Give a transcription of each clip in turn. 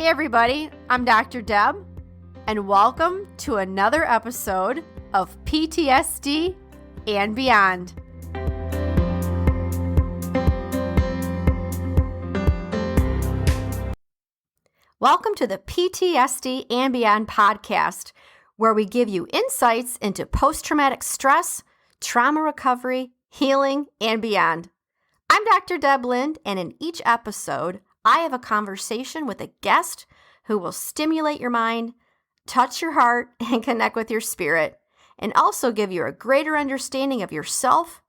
Hey everybody, I'm Dr. Deb, and welcome to another episode of PTSD and Beyond. Welcome to the PTSD and Beyond podcast, where we give you insights into post-traumatic stress, trauma recovery, healing, and beyond. I'm Dr. Deb Lind, and in each episode, I have a conversation with a guest who will stimulate your mind, touch your heart, and connect with your spirit, and also give you a greater understanding of yourself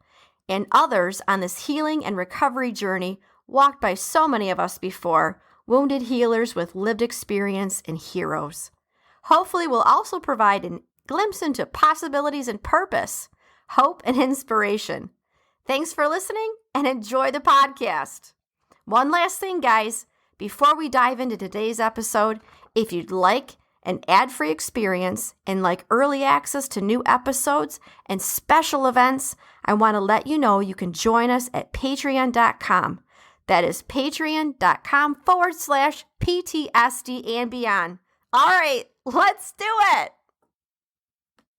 and others on this healing and recovery journey walked by so many of us before, wounded healers with lived experience and heroes. Hopefully, we'll also provide a glimpse into possibilities and purpose, hope, and inspiration. Thanks for listening and enjoy the podcast. One last thing, guys, before we dive into today's episode, if you'd like an ad-free experience and like early access to new episodes and special events, I want to let you know you can join us at patreon.com. That is patreon.com/PTSD and beyond. All right, let's do it.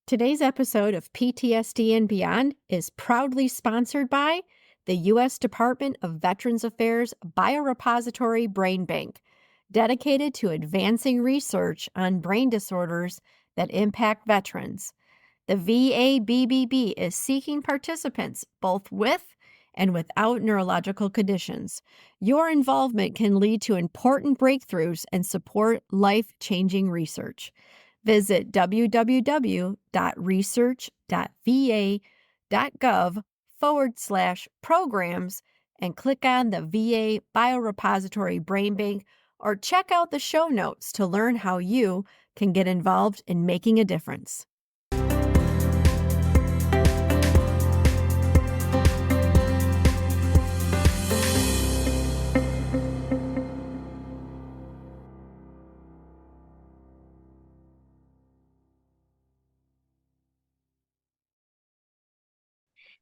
Today's episode of PTSD and Beyond is proudly sponsored by the U.S. Department of Veterans Affairs Biorepository Brain Bank, dedicated to advancing research on brain disorders that impact veterans. The VABBB is seeking participants both with and without neurological conditions. Your involvement can lead to important breakthroughs and support life-changing research. Visit www.research.va.gov/programs and click on the VA Biorepository Brain Bank, or check out the show notes to learn how you can get involved in making a difference.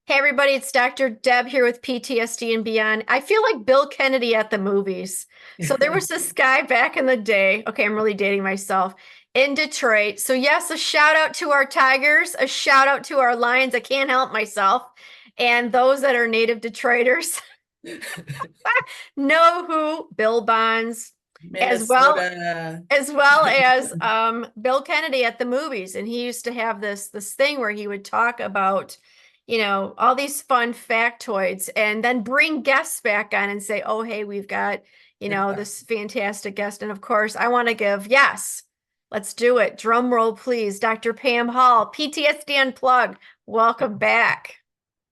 Hey everybody, it's Dr. Deb here with PTSD and Beyond. I feel like Bill Kennedy at the movies. So there was this guy back in the day, okay, I'm really dating myself, in Detroit. So yes, a shout out to our Tigers, a shout out to our Lions. I can't help myself. And those that are native Detroiters know who Bill Bonds, Minnesota. as well as Bill Kennedy at the movies. And he used to have this thing where he would talk about, you know, all these fun factoids and then bring guests back on and say, oh, hey, we've got, you know, this fantastic guest. And of course, I want to give, yes, let's do it. Drum roll, please. Dr. Pam Hall, PTSD Unplugged. Welcome back.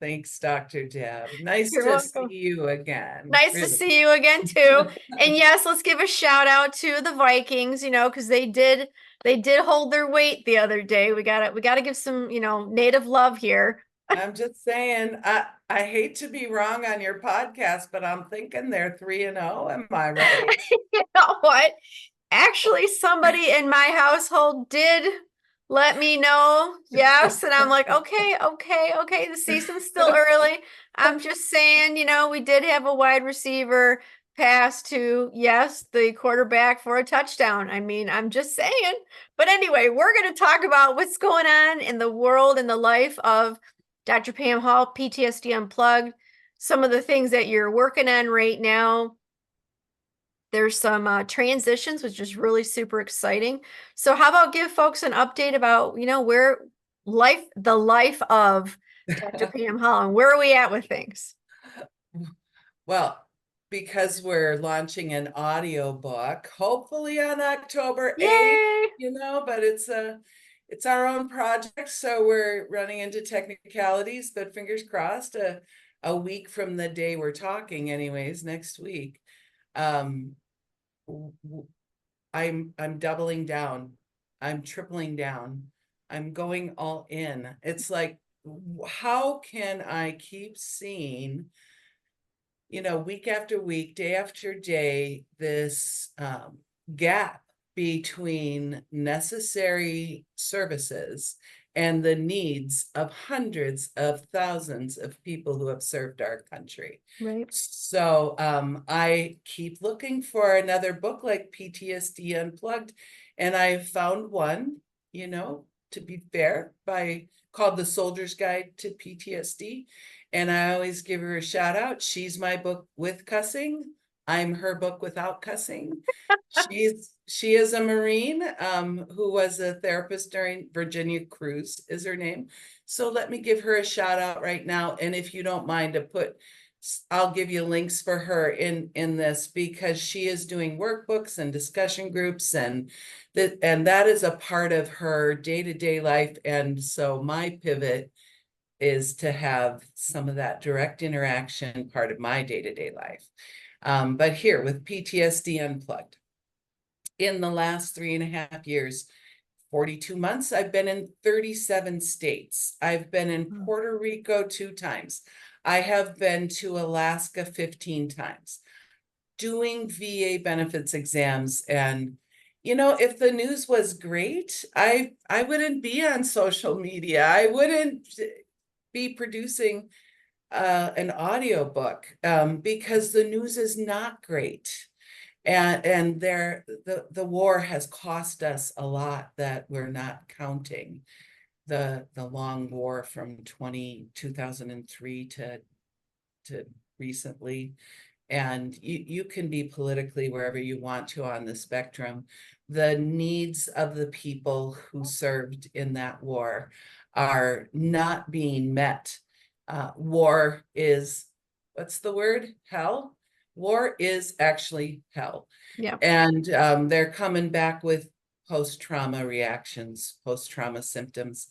Thanks, Dr. Deb. Nice You're to welcome. see you again. Nice to see you again, too. And yes, let's give a shout out to the Vikings, you know, because they did hold their weight the other day. We gotta give some, you know, native love here. I'm just saying, I hate to be wrong on your podcast, but I'm thinking they're 3-0. Am I right? You know what? Actually, somebody in my household did let me know. Yes. And I'm like, okay. The season's still early. I'm just saying, you know, we did have a wide receiver pass to, yes, the quarterback for a touchdown. I mean, I'm just saying. But anyway, we're going to talk about what's going on in the world and the life of Dr. Pam Hall, PTSD Unplugged, some of the things that you're working on right now. There's some transitions, which is really super exciting. So how about give folks an update about, you know, where the life of Dr. Pam Hall, and where are we at with things? Well, because we're launching an audio book, hopefully on October 8th, Yay! you know, but it's our own project, so we're running into technicalities, but fingers crossed, a week from the day we're talking anyways, next week. I'm doubling down. I'm tripling down. I'm going all in. It's like, how can I keep seeing, you know, week after week, day after day, this gap between necessary services and the needs of hundreds of thousands of people who have served our country. Right. So I keep looking for another book like PTSD Unplugged, and I found one, you know, to be fair, called The Soldier's Guide to PTSD. And I always give her a shout out. She's my book with cussing. I'm her book without cussing. She is a Marine who was a therapist during Virginia Cruz is her name. So let me give her a shout out right now. And if you don't mind I'll give you links for her in this, because she is doing workbooks and discussion groups, and that is a part of her day-to-day life. And so my pivot is to have some of that direct interaction part of my day-to-day life. But here with PTSD Unplugged, in the last 3.5 years, 42 months, I've been in 37 states. I've been in Puerto Rico 2 times. I have been to Alaska 15 times, doing VA benefits exams. And, you know, if the news was great, I wouldn't be on social media. I wouldn't be producing an audiobook because the news is not great. And the war has cost us a lot that we're not counting. The long war from 2003 to recently. And you can be politically wherever you want to on the spectrum. The needs of the people who served in that war are not being met. War is, what's the word? Hell? War is actually hell. Yeah. And they're coming back with post-trauma reactions, post-trauma symptoms,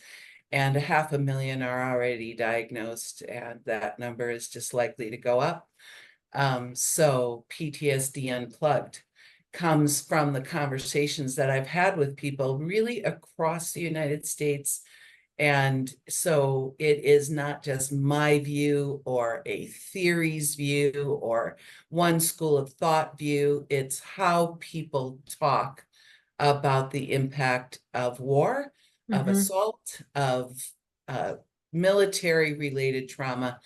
and 500,000 are already diagnosed, and that number is just likely to go up. So PTSD Unplugged comes from the conversations that I've had with people really across the United States. And so it is not just my view or a theory's view or one school of thought view. It's how people talk about the impact of war, of assault, of military related trauma.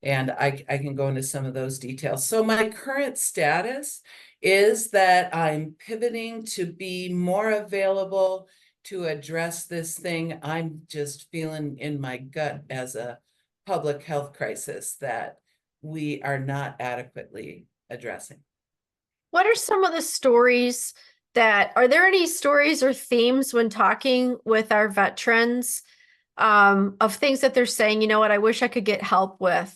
And I can go into some of those details. So my current status is that I'm pivoting to be more available to address this thing I'm just feeling in my gut as a public health crisis that we are not adequately addressing. What are some of the stories are there any stories or themes when talking with our veterans of things that they're saying, you know what, I wish I could get help with,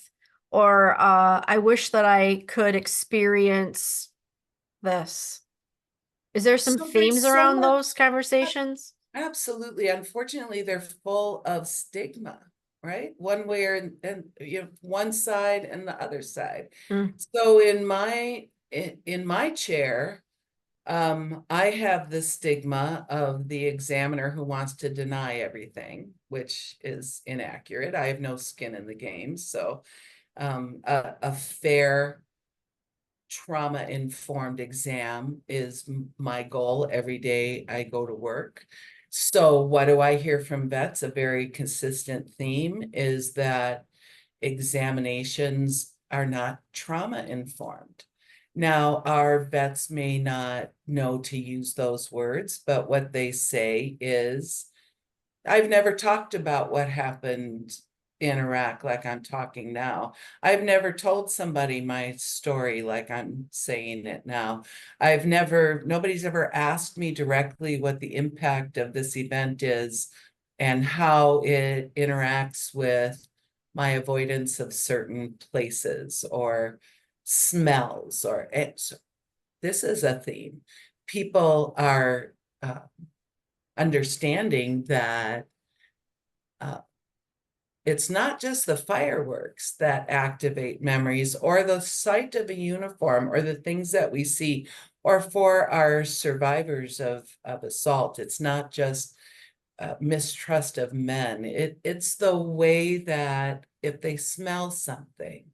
or I wish that I could experience this? Is there some So there's themes so around much. those conversations? Absolutely. Unfortunately, they're full of stigma, right? One way and you know, one side and the other side. Mm. So in my chair, I have the stigma of the examiner who wants to deny everything, which is inaccurate. I have no skin in the game. So a fair trauma-informed exam is my goal every day I go to work. So what do I hear from vets? A very consistent theme is that examinations are not trauma-informed. Now, our vets may not know to use those words, but what they say is, I've never talked about what happened in Iraq like I'm talking now. I've never told somebody my story like I'm saying it now. Nobody's ever asked me directly what the impact of this event is and how it interacts with my avoidance of certain places or smells or this is a theme. People are understanding that it's not just the fireworks that activate memories or the sight of a uniform or the things that we see, or for our survivors of assault. It's not just mistrust of men. It's the way that if they smell something,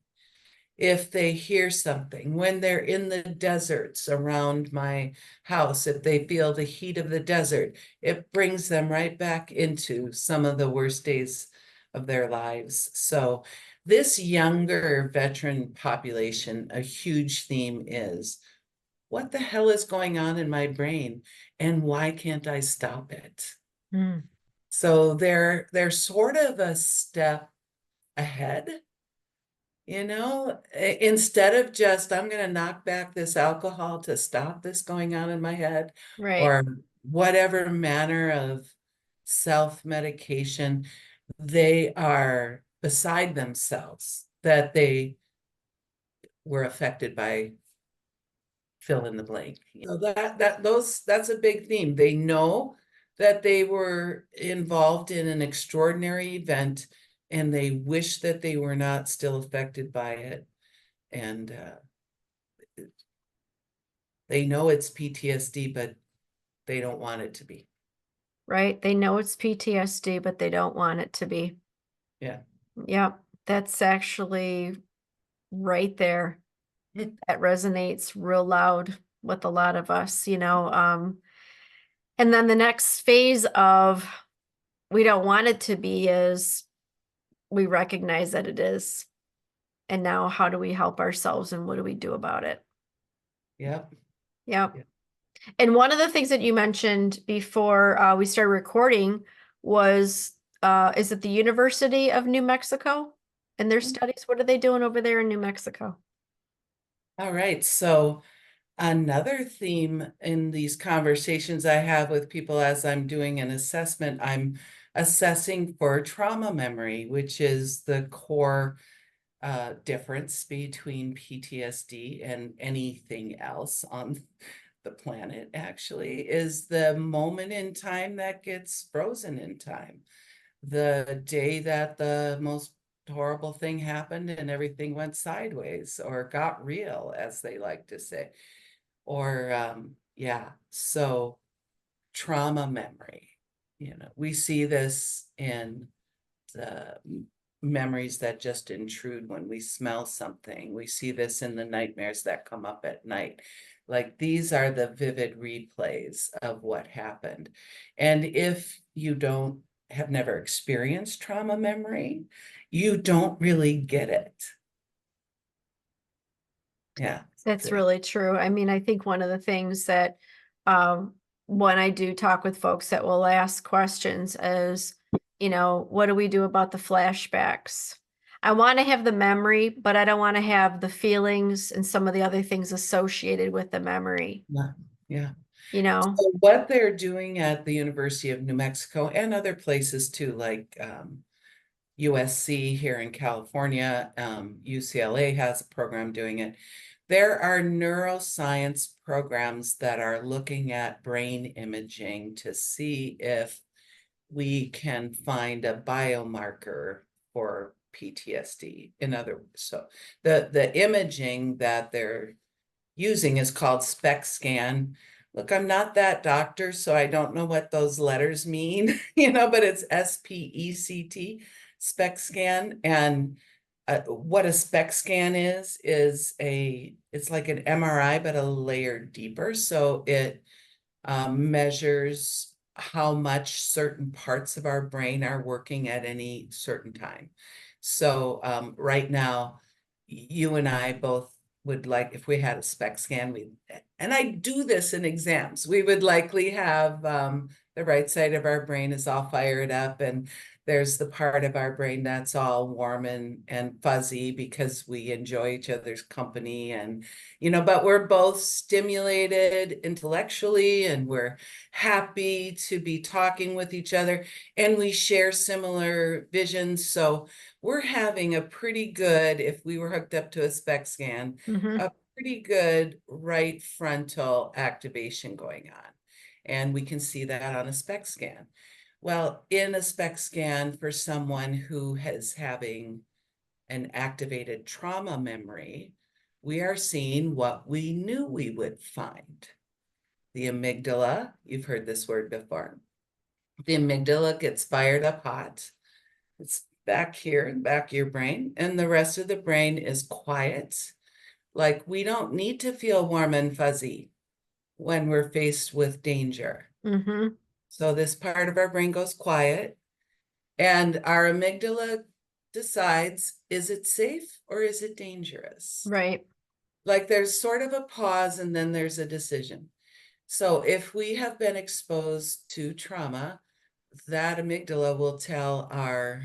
if they hear something, when they're in the deserts around my house, if they feel the heat of the desert, it brings them right back into some of the worst days of their lives. So this younger veteran population, a huge theme is, what the hell is going on in my brain and why can't I stop it? Mm. So they're sort of a step ahead, instead of just, I'm going to knock back this alcohol to stop this going on in my head, Right. or whatever manner of self-medication, they are beside themselves that they were affected by fill in the blank. So that's a big theme. They know that they were involved in an extraordinary event and they wish that they were not still affected by it. And they know it's PTSD, but they don't want it to be. Right. They know it's PTSD, but they don't want it to be. Yeah. Yep. That's actually right there. That resonates real loud with a lot of us, and then the next phase of we don't want it to be is we recognize that it is. And now how do we help ourselves and what do we do about it? Yep. Yep. Yep. And one of the things that you mentioned before we started recording was is it the University of New Mexico and their studies? What are they doing over there in New Mexico? All right. So another theme in these conversations I have with people as I'm doing an assessment, I'm assessing for trauma memory, which is the core difference between PTSD and anything else on the planet, actually, is the moment in time that gets frozen in time. The day that the most horrible thing happened and everything went sideways or got real, as they like to say. Or, yeah, so trauma memory, we see this in the memories that just intrude when we smell something. We see this in the nightmares that come up at night. Like these are the vivid replays of what happened. And if you don't have never experienced trauma memory, you don't really get it. Yeah. That's really true. I mean, I think one of the things that um, when I do talk with folks that will ask questions is, what do we do about the flashbacks? I want to have the memory, but I don't want to have the feelings and some of the other things associated with the memory, Yeah. Yeah. you know? So what they're doing at the University of New Mexico and other places too, like USC here in California, UCLA has a program doing it. There are neuroscience programs that are looking at brain imaging to see if we can find a biomarker for PTSD. In other words, so the imaging that they're using is called SPECT scan. Look, I'm not that doctor, so I don't know what those letters mean, but it's SPECT, SPECT scan. And what a SPECT scan is it's like an MRI, but a layer deeper. So it measures how much certain parts of our brain are working at any certain time. So right now, you and I both would like, if we had a SPECT scan, and I do this in exams, we would likely have the right side of our brain is all fired up and there's the part of our brain that's all warm and fuzzy because we enjoy each other's company and but we're both stimulated intellectually and we're happy to be talking with each other and we share similar visions. So we're having a pretty good, if we were hooked up to a SPECT scan, Mm-hmm. a pretty good right frontal activation going on. And we can see that on a SPECT scan. Well, in a SPECT scan for someone who is having an activated trauma memory, we are seeing what we knew we would find. The amygdala, you've heard this word before. The amygdala gets fired up hot. It's back here in the back of your brain, and the rest of the brain is quiet. Like, we don't need to feel warm and fuzzy when we're faced with danger. Mm-hmm. So this part of our brain goes quiet, and our amygdala decides, is it safe or is it dangerous? Right. Like, there's sort of a pause and then there's a decision. So if we have been exposed to trauma, that amygdala will tell our,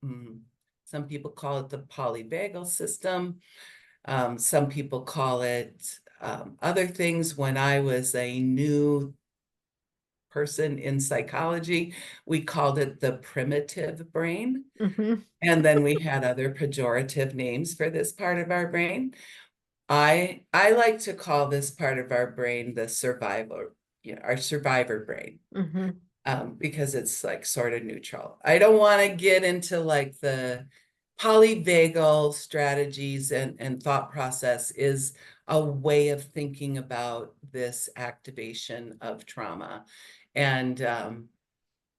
some people call it the polyvagal system. Some people call it other things. When I was a new person in psychology, we called it the primitive brain. Mm-hmm. And then we had other pejorative names for this part of our brain. I like to call this part of our brain the survivor, our survivor brain, Mm-hmm. because it's like sort of neutral. I don't want to get into like the polyvagal strategies and thought process is a way of thinking about this activation of trauma. And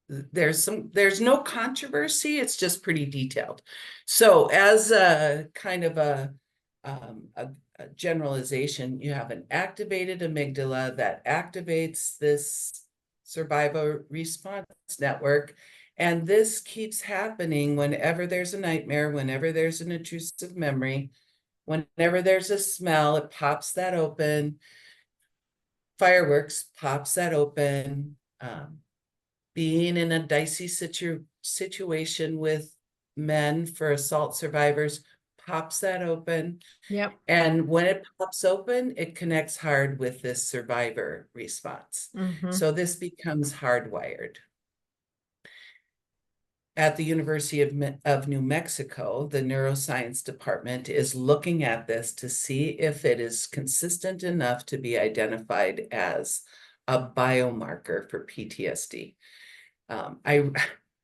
there's no controversy, it's just pretty detailed. So as a kind of a generalization, you have an activated amygdala that activates this survival response network, and this keeps happening whenever there's a nightmare, whenever there's an intrusive memory, whenever there's a smell, it pops that open. Fireworks pops that open. Being in a dicey situation with men for assault survivors pops that open. Yep. And when it pops open, it connects hard with this survivor response. Mm-hmm. So this becomes hardwired. At the University of New Mexico, the neuroscience department is looking at this to see if it is consistent enough to be identified as a biomarker for PTSD.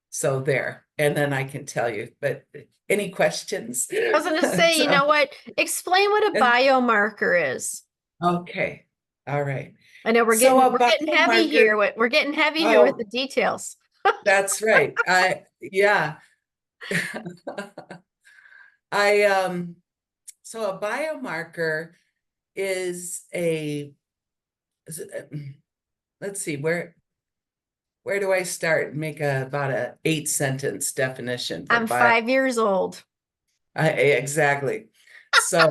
So there, and then I can tell you, but any questions? I was going to say, you know So, what? Explain what a biomarker is. okay, all right. I know we're So getting a we're getting heavy biomarker, here. We're getting heavy here with the oh, details. that's right. Yeah. I so a biomarker is let's see, where do I start? Make about a 8-sentence definition for I'm 5 years old. exactly. So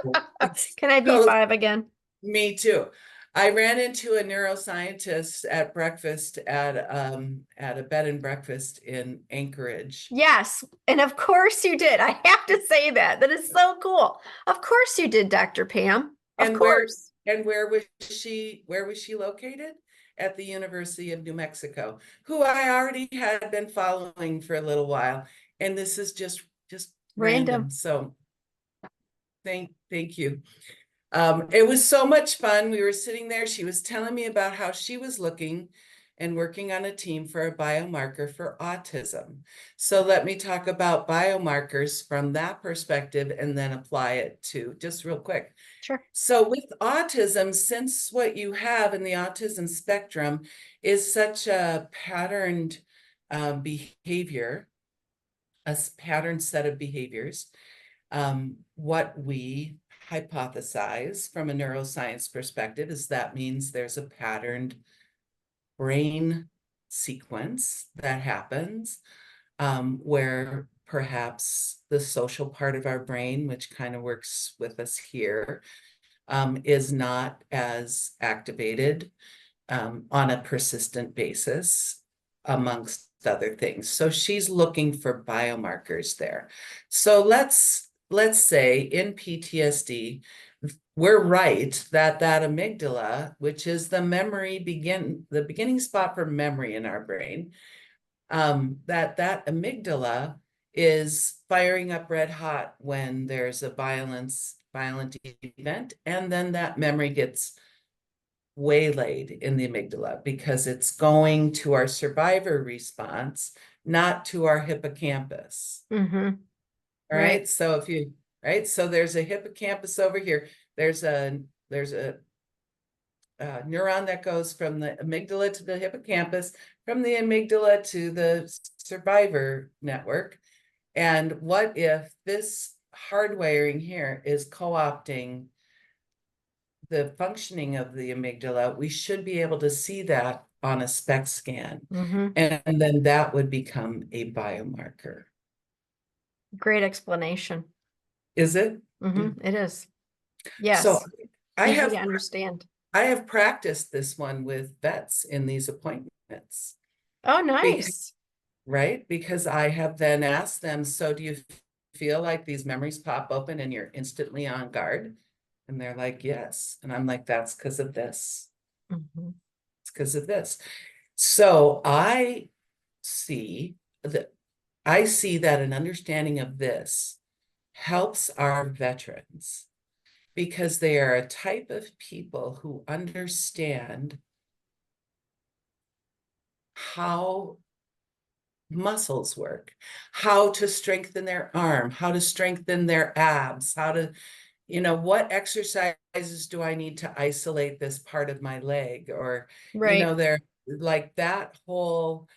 Can I be so 5 again? me too. I ran into a neuroscientist at breakfast at a bed and breakfast in Anchorage. Yes. And of course you did. I have to say that. That is so cool. Of course you did, Dr. Pam. Of And where course. and where was she located? At the University of New Mexico, who I already had been following for a little while. And this is just random. Random. So thank you. It was so much fun. We were sitting there. She was telling me about how she was looking and working on a team for a biomarker for autism. So let me talk about biomarkers from that perspective and then apply it to, just real quick. Sure. So with autism, since what you have in the autism spectrum is such a patterned behavior, a patterned set of behaviors, what we hypothesize from a neuroscience perspective is that means there's a patterned brain sequence that happens, where perhaps the social part of our brain, which kind of works with us here, is not as activated on a persistent basis, amongst other things. So she's looking for biomarkers there. So let's say in PTSD, we're right that amygdala, which is the beginning spot for memory in our brain, that amygdala is firing up red hot when there's a violent event, and then that memory gets waylaid in the amygdala because it's going to our survivor response, not to our hippocampus. Mm-hmm. All Right. right. So so there's a hippocampus over here. There's a neuron that goes from the amygdala to the hippocampus, from the amygdala to the survivor network. And what if this hardwiring here is co-opting the functioning of the amygdala? We should be able to see that on a SPECT scan. And then that would become a biomarker. Great explanation. Is it? It is. So Yes. Easy to understand. I have practiced this one with vets in these appointments. Oh, nice. Right? Because I have then asked them, so do you feel like these memories pop open and you're instantly on guard? And they're like, yes. And I'm like, that's because of this. It's because of this. So I see that an understanding of this helps our veterans because they are a type of people who understand how muscles work, how to strengthen their arm, how to strengthen their abs, how to, what exercises do I need to isolate this part of my leg? Or, they're like that whole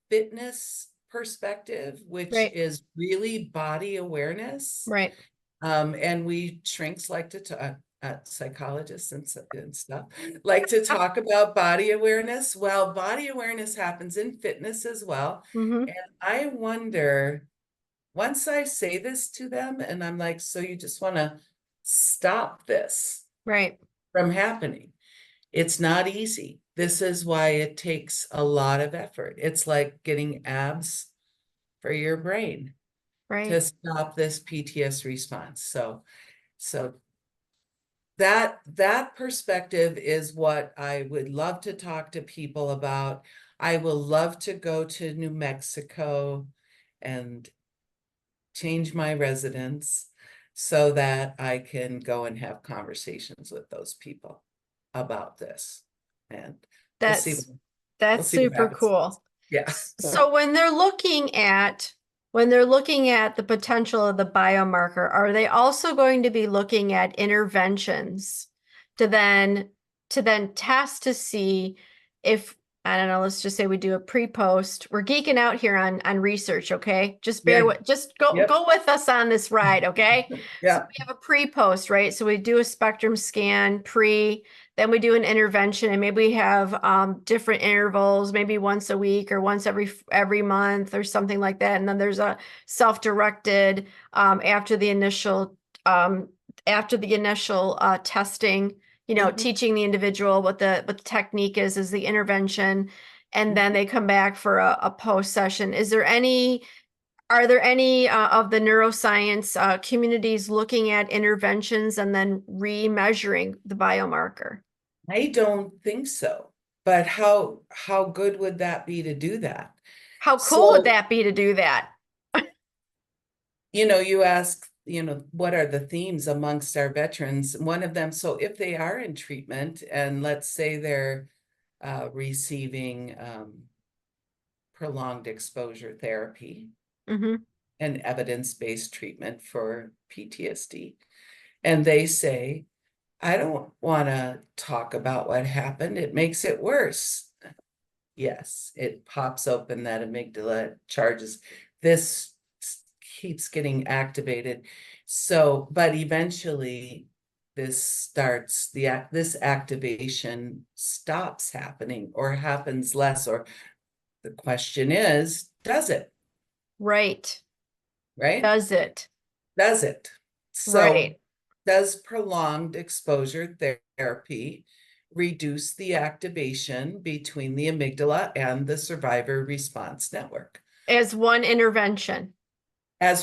fitness perspective, which is really body awareness. Right. And we shrinks like to psychologists and stuff like to talk about body awareness. Well, body awareness happens in fitness as well. And I wonder, once I say this to them and I'm like, so you just want to stop this from happening. It's not easy. This is why it takes a lot of effort. It's like getting abs for your brain to stop this PTS response. So that perspective is what I would love to talk to people about. I will love to go to New Mexico and change my residence so that I can go and have conversations with those people about this. And That's super cool. Yeah. So when they're looking at the potential of the biomarker, are they also going to be looking at interventions to then test to see if, I don't know, let's just say we do a pre-post. We're geeking out here on research, okay? Just go with us on this ride, okay? Yeah. So we have a pre-post, right? So we do a spectrum scan then we do an intervention, and maybe we have different intervals, maybe once a week or once every month or something like that. And then there's a self-directed after the initial testing, teaching the individual what the technique is the intervention, and then they come back for a post session. Are there any of the neuroscience communities looking at interventions and then remeasuring the biomarker? I don't think so. But how good would that be to do that? How cool would that be to do that? You ask, what are the themes amongst our veterans? One of them, so if they are in treatment and let's say they're receiving prolonged exposure therapy and evidence-based treatment for PTSD, and they say, I don't want to talk about what happened. It makes it worse. Yes, it pops open that amygdala, charges. This keeps getting activated. So, but eventually this activation stops happening or happens less, or the question is, does it? Right. Does it? So does prolonged exposure therapy reduce the activation between the amygdala and the survivor response network? As one intervention. And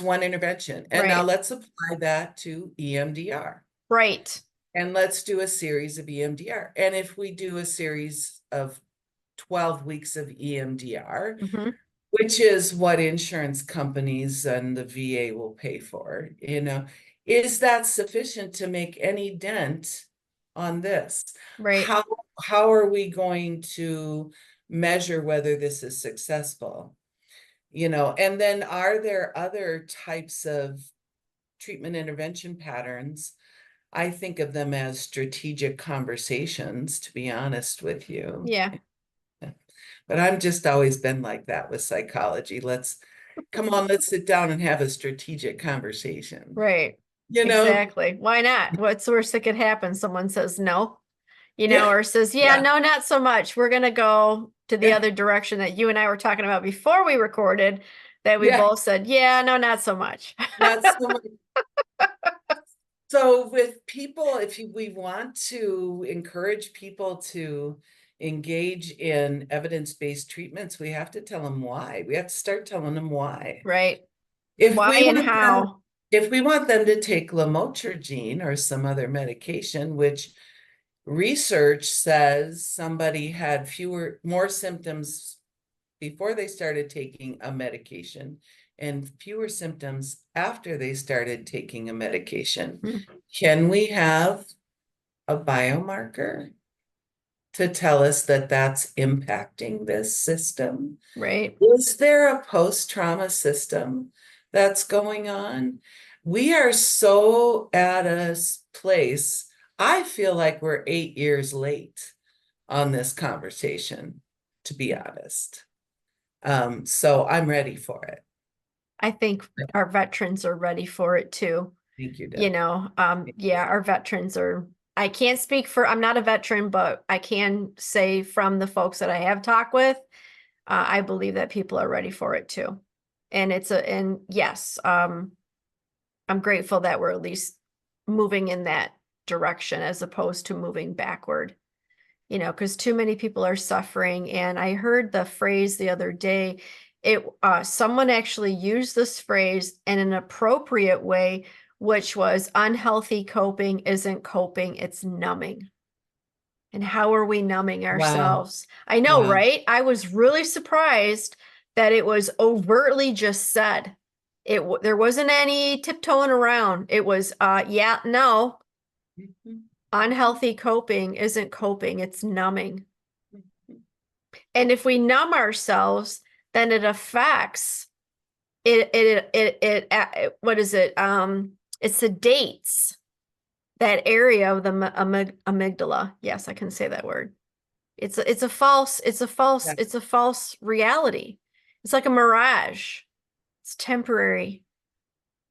now let's apply that to EMDR. Right. And let's do a series of EMDR. And if we do a series of 12 weeks of EMDR, which is what insurance companies and the VA will pay for, is that sufficient to make any dent on this? Right. How are we going to measure whether this is successful? And then are there other types of treatment intervention patterns? I think of them as strategic conversations, to be honest with you. Yeah. But I've just always been like that with psychology. Let's Come on, let's sit down and have a strategic conversation. Right. You know? Exactly. Why not? What's the worst that could happen? Someone says no, Yeah, or says, yeah, yeah, no, not so much. We're going to go to the yeah, other direction that you and I were talking about before we recorded, that we yeah. both said, yeah, no, not so much. Not so much. So with people, we want to encourage people to engage in evidence-based treatments, we have to tell them why. We have to start telling them why. Right. If Why we and want them, how. if we want them to take lamotrigine or some other medication, which research says somebody had more symptoms before they started taking a medication and fewer symptoms after they started taking a medication. Hmm. Can we have a biomarker to tell us that that's impacting this system? Right. Is there a post-trauma system that's going on? We are so at a place, I feel like we're 8 years late on this conversation, to be honest. So I'm ready for it. I think our veterans are ready for it too. Thank you, Deb. Yeah, our veterans are, I can't speak for, I'm not a veteran, but I can say from the folks that I have talked with, I believe that people are ready for it too. And yes, I'm grateful that we're at least moving in that direction as opposed to moving backward, because too many people are suffering. And I heard the phrase the other day, someone actually used this phrase in an appropriate way, which was unhealthy coping isn't coping, it's numbing. And how are we numbing Wow. ourselves? I know, Wow. right? I was really surprised that it was overtly just said. There wasn't any tiptoeing around. It was, yeah, no, Mhm. unhealthy coping isn't coping, it's numbing. And if we numb ourselves, then it affects what is it? It sedates that area of the amygdala. Yes, I can say that word. Yeah. It's a false reality. It's like a mirage. It's temporary.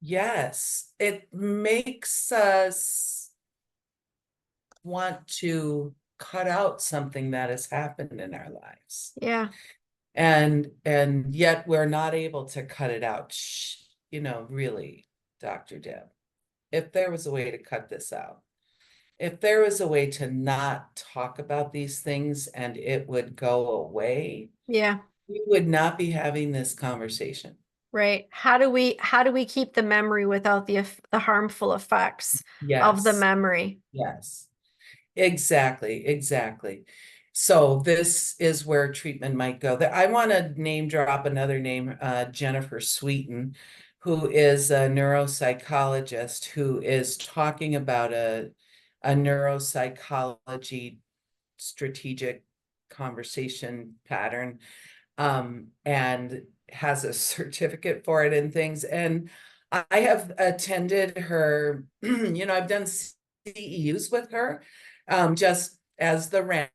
Yes, it makes us want to cut out something that has happened in our lives. Yeah. And yet we're not able to cut it out. Really, Dr. Deb, if there was a way to cut this out, if there was a way to not talk about these things and it would go away, Yeah. we would not be having this conversation. Right. How do we keep the memory without the harmful effects of the Yes, memory? yes, exactly, exactly. So this is where treatment might go. I want to name drop another name, Jennifer Sweeten, who is a neuropsychologist who is talking about a neuropsychology strategic conversation pattern, and has a certificate for it and things. And I have attended her, I've done CEUs with her, just as the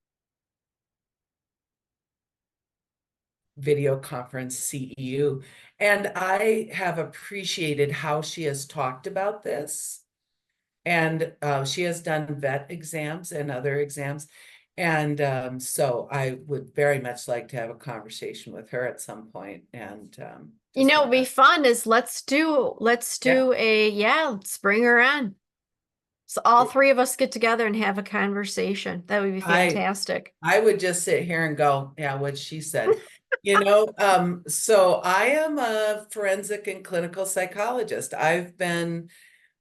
video conference CEU. And I have appreciated how she has talked about this. And she has done vet exams and other exams. And so I would very much like to have a conversation with her at some point, and just What'd want be to, fun is let's yeah. do let's bring her on. So all three of us get together and have a conversation. That would be I fantastic. I would just sit here and go, yeah, what she said. So I am a forensic and clinical psychologist. I've been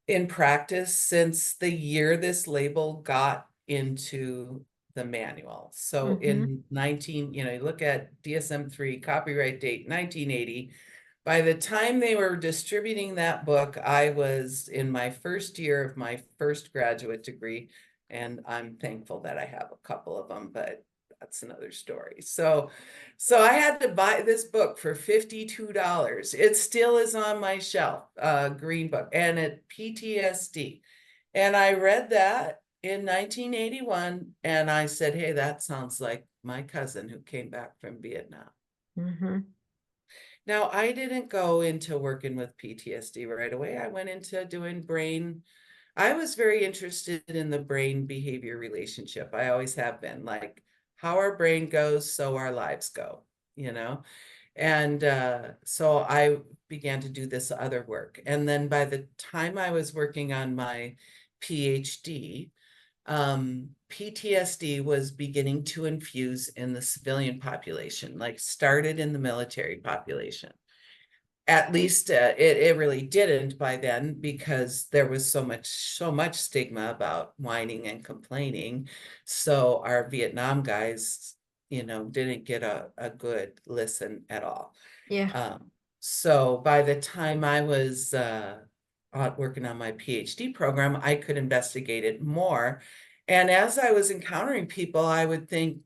in practice since the year this label got into the manual. So Hmm. in 19, you look at DSM-3 copyright date 1980. By the time they were distributing that book, I was in my first year of my first graduate degree, and I'm thankful that I have a couple of them, but that's another story. So I had to buy this book for $52. It still is on my shelf, green book, and it PTSD. And I read that in 1981, and I said, hey, that sounds like my cousin who came back from Vietnam. Hmm. Now, I didn't go into working with PTSD right away. I went into doing brain. I was very interested in the brain behavior relationship. I always have been, like, how our brain goes, so our lives go, you know? And so I began to do this other work. And then by the time I was working on my PhD, PTSD was beginning to infuse in the civilian population, like started in the military population. At least it really didn't by then, because there was so much stigma about whining and complaining. So our Vietnam guys, didn't get a good listen at all. Yeah. So by the time I was working on my PhD program, I could investigate it more. And as I was encountering people, I would think,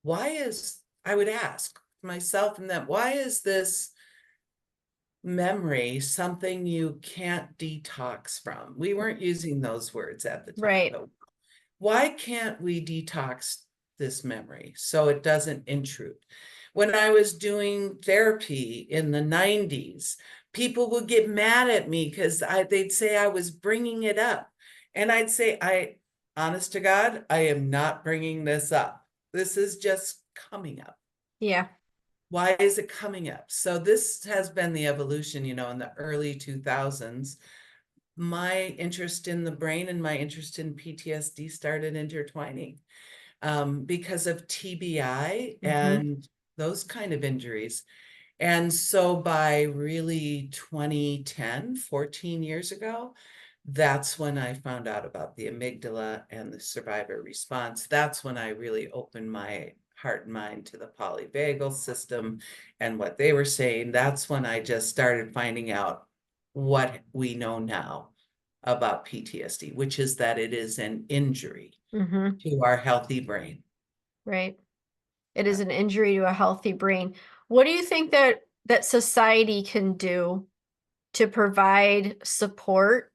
I would ask myself and them, why is this memory something you can't detox from? We weren't using those words at the time, Right. but why can't we detox this memory so it doesn't intrude? When I was doing therapy in the 90s, people would get mad at me because they'd say I was bringing it up. And I'd say, honest to God, I am not bringing this up. This is just coming up. Yeah. Why is it coming up? So this has been the evolution, in the early 2000s. My interest in the brain and my interest in PTSD started intertwining because of TBI Mm-hmm. and those kind of injuries. And so by really 2010, 14 years ago, that's when I found out about the amygdala and the survivor response. That's when I really opened my heart and mind to the polyvagal system and what they were saying. That's when I just started finding out what we know now about PTSD, which is that it is an injury Mm-hmm. to our healthy brain. Right. It is an injury to a healthy brain. What do you think that society can do to provide support,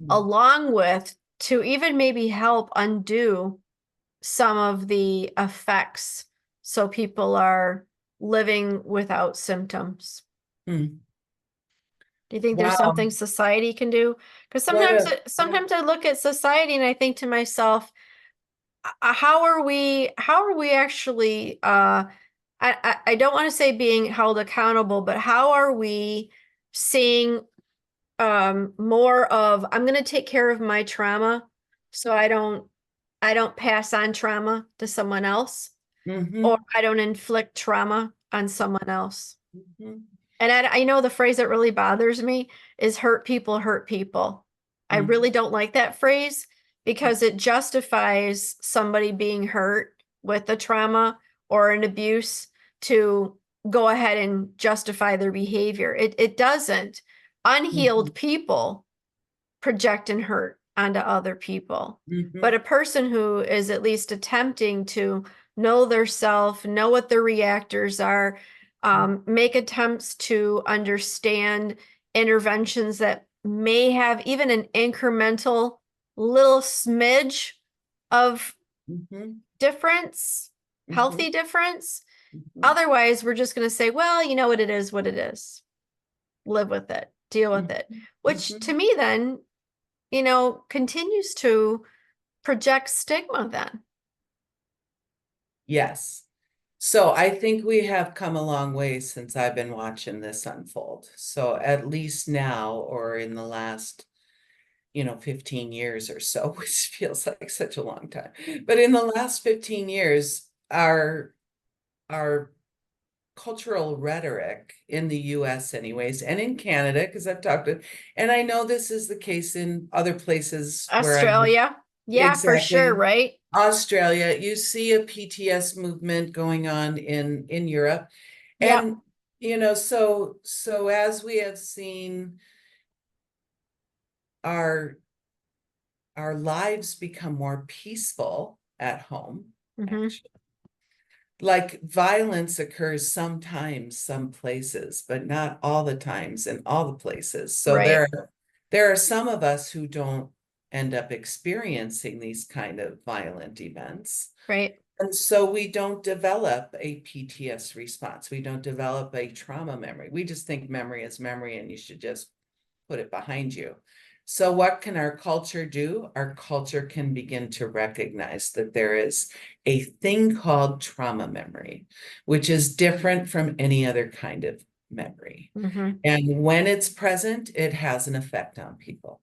along with to even maybe help undo some of the effects, so people are living without symptoms? Mm. Do you think there's Wow. something society can do? Because What sometimes a, yeah. I look at society and I think to myself, how are we actually I don't want to say being held accountable, but how are we seeing more of, I'm going to take care of my trauma so I don't pass on trauma to someone else, or Mm-hmm. I don't inflict trauma on someone else. Mm-hmm. And I know the phrase that really bothers me is hurt people hurt people. I Mm-hmm. really don't like that phrase because it justifies somebody being hurt with a trauma or an abuse to go ahead and justify their behavior. It doesn't. Mm-hmm. Unhealed people project and hurt onto other people. Mm-hmm. But a person who is at least attempting to know their self, know what their reactors are, make attempts to understand interventions that may have even an incremental little smidge of Mm-hmm. difference, Mm-hmm. healthy difference. Mm-hmm. Otherwise, we're just going to say, well, you know what it is, what it is. Live with it, deal with it. Which Mm-hmm. to me then, continues to project stigma then. Yes. So I think we have come a long way since I've been watching this unfold. So at least now, or in the last, 15 years or so, which feels like such a long time. But in the last 15 years, our cultural rhetoric in the US anyways, and in Canada, because I've talked to, and I know this is the case in other places where I Australia, yeah, for sure, exactly. right? Australia, you see a PTS movement going on in Europe. Yep. And so as we have seen our our lives become more peaceful at home, Mm-hmm. actually. Like violence occurs sometimes, some places, but not all the times in all the places. So Right. there are some of us who don't end up experiencing these kind of violent events. Right. And so we don't develop a PTS response. We don't develop a trauma memory. We just think memory is memory and you should just put it behind you. So what can our culture do? Our culture can begin to recognize that there is a thing called trauma memory, which is different from any other kind of memory. Mm-hmm. And when it's present, it has an effect on people.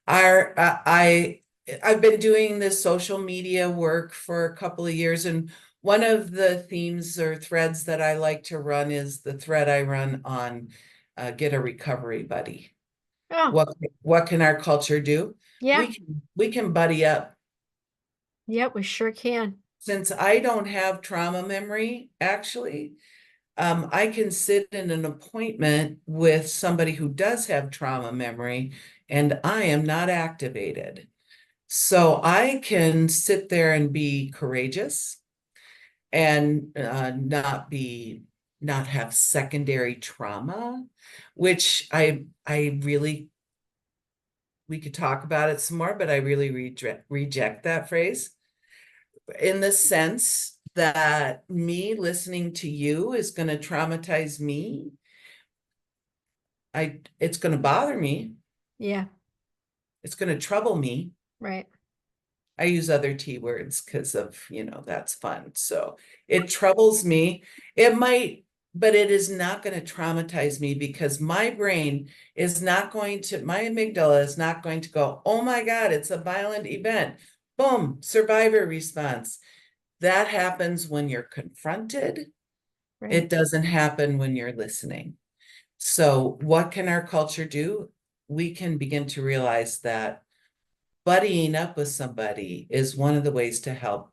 I've been doing this social media work for a couple of years, and one of the themes or threads that I like to run is the thread I run on get a recovery buddy. Oh, What can our culture do? yeah. We can buddy up. Yeah, we sure can. Since I don't have trauma memory, actually, I can sit in an appointment with somebody who does have trauma memory, and I am not activated. So I can sit there and be courageous and not have secondary trauma, which I really, we could talk about it some more, but I really reject that phrase in the sense that me listening to you is going to traumatize me. It's going to bother me. Yeah, It's going to trouble me. right. I use other T words because of, that's fun. So it troubles me. It might, but it is not going to traumatize me because my brain is not going to, my amygdala is not going to go, oh my God, it's a violent event. Boom, survivor response. That happens when you're confronted. Right. It doesn't happen when you're listening. So what can our culture do? We can begin to realize that buddying up with somebody is one of the ways to help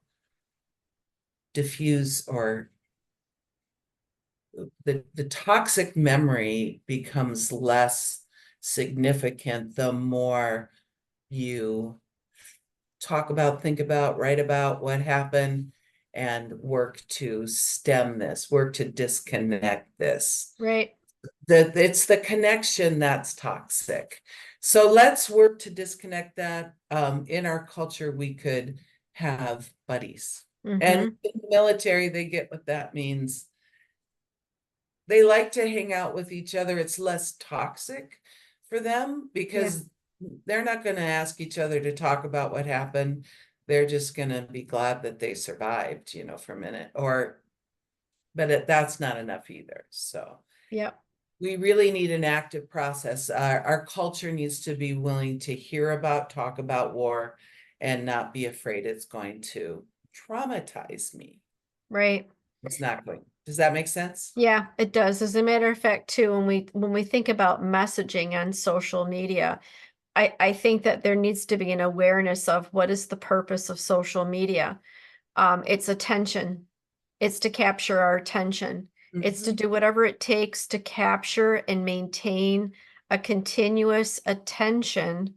diffuse or the toxic memory becomes less significant the more you talk about, think about, write about what happened and work to stem this, work to disconnect this. Right. It's the connection that's toxic. So let's work to disconnect that. In our culture, we could have buddies. And Mm-hmm. in the military, they get what that means. They like to hang out with each other. It's less toxic for them Yeah. because they're not going to ask each other to talk about what happened. They're just going to be glad that they survived, for a minute. But that's not enough either. So Yep. we really need an active process. Our culture needs to be willing to hear about, talk about war, and not be afraid it's going to traumatize me. Right. It's not going. Does that make sense? Yeah, it does. As a matter of fact, too, when we think about messaging on social media, I think that there needs to be an awareness of what is the purpose of social media. It's attention. It's to capture our attention. It's to Mhm. do whatever it takes to capture and maintain a continuous attention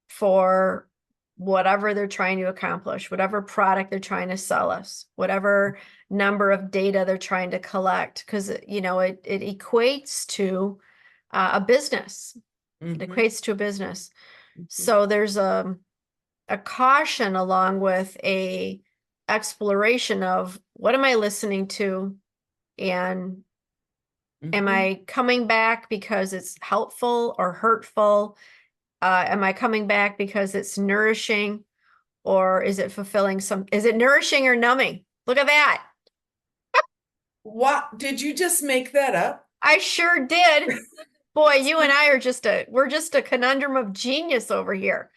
for whatever they're trying to accomplish, whatever product they're trying to sell us, whatever number of data they're trying to collect, because it equates to a business. It Mhm. equates to a business. Mhm. So there's a caution along with a exploration of what am I listening to, and am Mhm. I coming back because it's helpful or hurtful? Am I coming back because it's nourishing, or is it fulfilling is it nourishing or numbing? Look at that. What did you just make that up? I sure did. Boy, you and I we're just a conundrum of genius over here.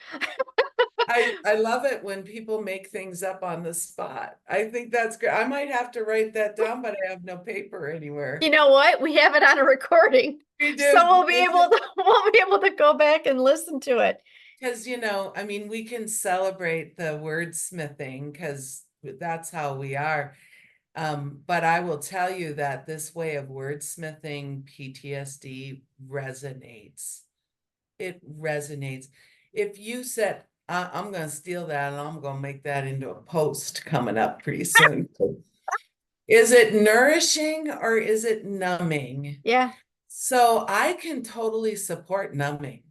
I love it when people make things up on the spot. I think that's great. I might have to write that down, but I have no paper anywhere. You know what? We have it on a recording. We So do. we'll be able to go back and listen to it. Because, I mean, we can celebrate the wordsmithing because that's how we are. But I will tell you that this way of wordsmithing PTSD resonates. It resonates. If you said, I'm going to steal that and I'm going to make that into a post coming up pretty soon. Is it nourishing or is it numbing? Yeah. So I can totally support numbing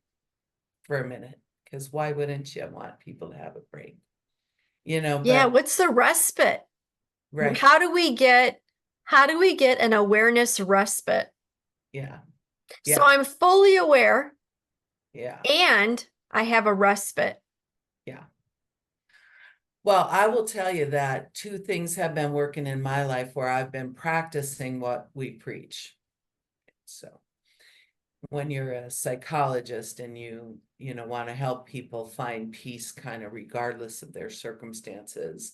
for a minute because why wouldn't you want people to have a break? Yeah, but what's the respite? right. How do we get an awareness respite? Yeah. So Yeah. I'm fully aware Yeah. and I have a respite. Yeah. Well, I will tell you that two things have been working in my life where I've been practicing what we preach. So when you're a psychologist and you want to help people find peace kind of regardless of their circumstances,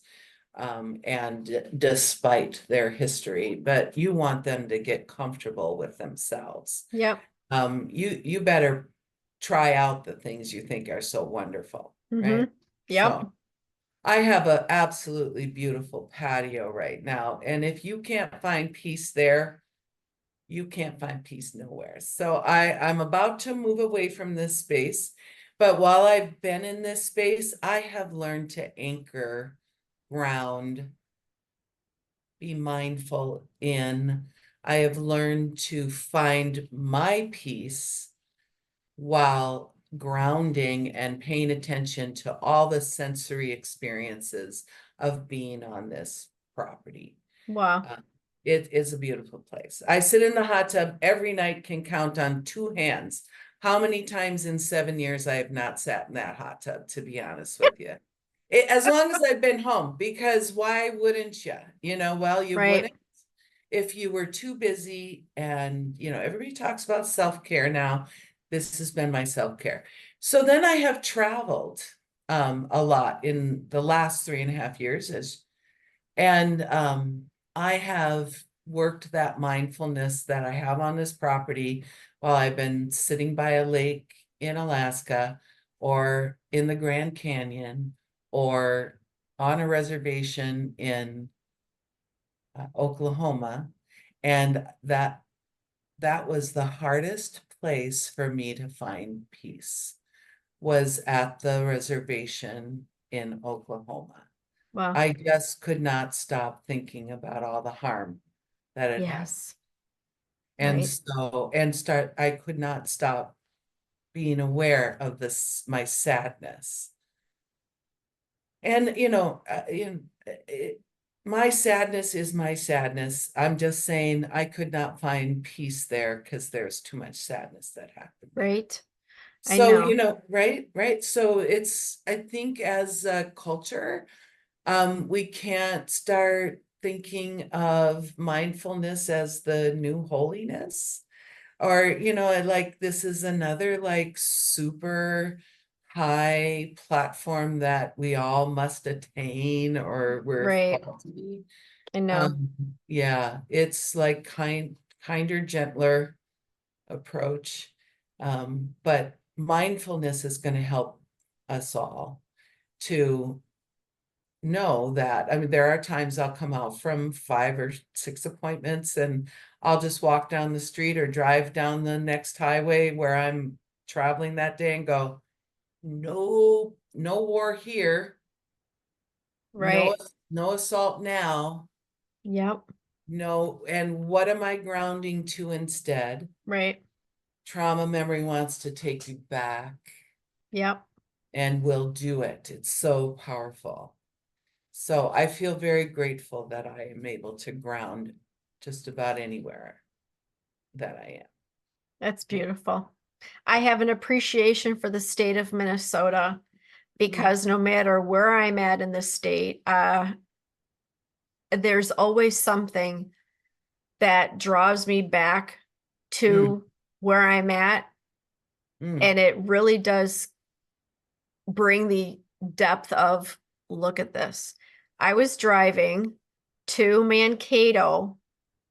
and despite their history, but you want them to get comfortable with themselves. Yep. You better try out the things you think are so wonderful, Mm-hmm. right? Yep. So I have an absolutely beautiful patio right now, and if you can't find peace there, you can't find peace nowhere. So I'm about to move away from this space, but while I've been in this space, I have learned to anchor, ground, be mindful in. I have learned to find my peace while grounding and paying attention to all the sensory experiences of being on this property. Wow. Uh, it is a beautiful place. I sit in the hot tub every night, can count on two hands how many times in 7 years I have not sat in that hot tub, to be honest with you. As long as I've been home, because why wouldn't you? Well, you Right. wouldn't if you were too busy. And everybody talks about self-care now. This has been my self-care. So then I have traveled a lot in the last 3.5 years, and I have worked that mindfulness that I have on this property while I've been sitting by a lake in Alaska or in the Grand Canyon or on a reservation in Oklahoma. And that was the hardest place for me to find peace, was at the reservation in Oklahoma. Wow. I just could not stop thinking about all the harm that had happened. Yes. And Right. so, I could not stop being aware of this, my sadness. And, my sadness is my sadness. I'm just saying I could not find peace there because there's too much sadness that happened there. Right. I So, know. right, right. So I think as a culture, we can't start thinking of mindfulness as the new holiness, or like this is another like super high platform that we all must attain or we're Right. thought to be. I know. um yeah, it's like kinder, gentler approach. But mindfulness is going to help us all to know that. I mean, there are times I'll come out from 5 or 6 appointments and I'll just walk down the street or drive down the next highway where I'm traveling that day and go, no, no war here. No, Right. no assault now. Yep. No. And what am I grounding to instead? Right. Trauma memory wants to take you back Yep. and will do it. It's so powerful. So I feel very grateful that I am able to ground just about anywhere that I am. That's Yeah. beautiful. I have an appreciation for the state of Minnesota Mm, because no matter where I'm at in the state, there's always something that draws me back mm, to where I'm at. mm, And it really does bring the depth of, look at this. I was driving to Mankato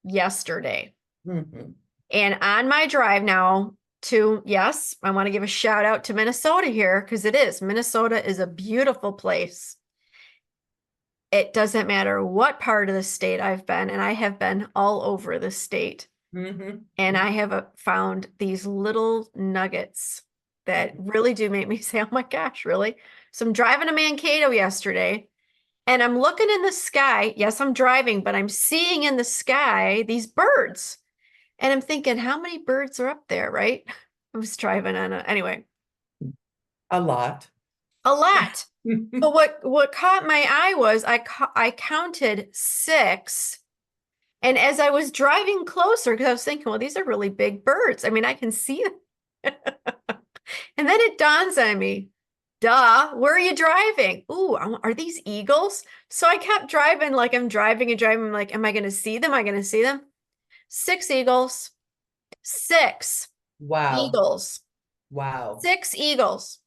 yesterday. mhm, And on my drive now to, yes, I want to give a shout out to Minnesota here because it is. Minnesota is a beautiful place. It doesn't matter what part of the state I've been, and I have been all over the state. mhm, And mhm. I have found these little nuggets that really do make me say, oh my gosh, really? So I'm driving to Mankato yesterday and I'm looking in the sky. Yes, I'm driving, but I'm seeing in the sky these birds. And I'm thinking, how many birds are up there, right? I was driving on anyway. A lot. A lot. But what caught my eye was I counted 6. And as I was driving closer, because I was thinking, well, these are really big birds. I mean, I can see them. And then it dawns on me, duh, where are you driving? Ooh, are these eagles? So I kept driving like I'm driving and driving. I'm like, am I going to see them? Am I going to see them? 6 eagles, 6 Wow. eagles, Wow. 6 eagles,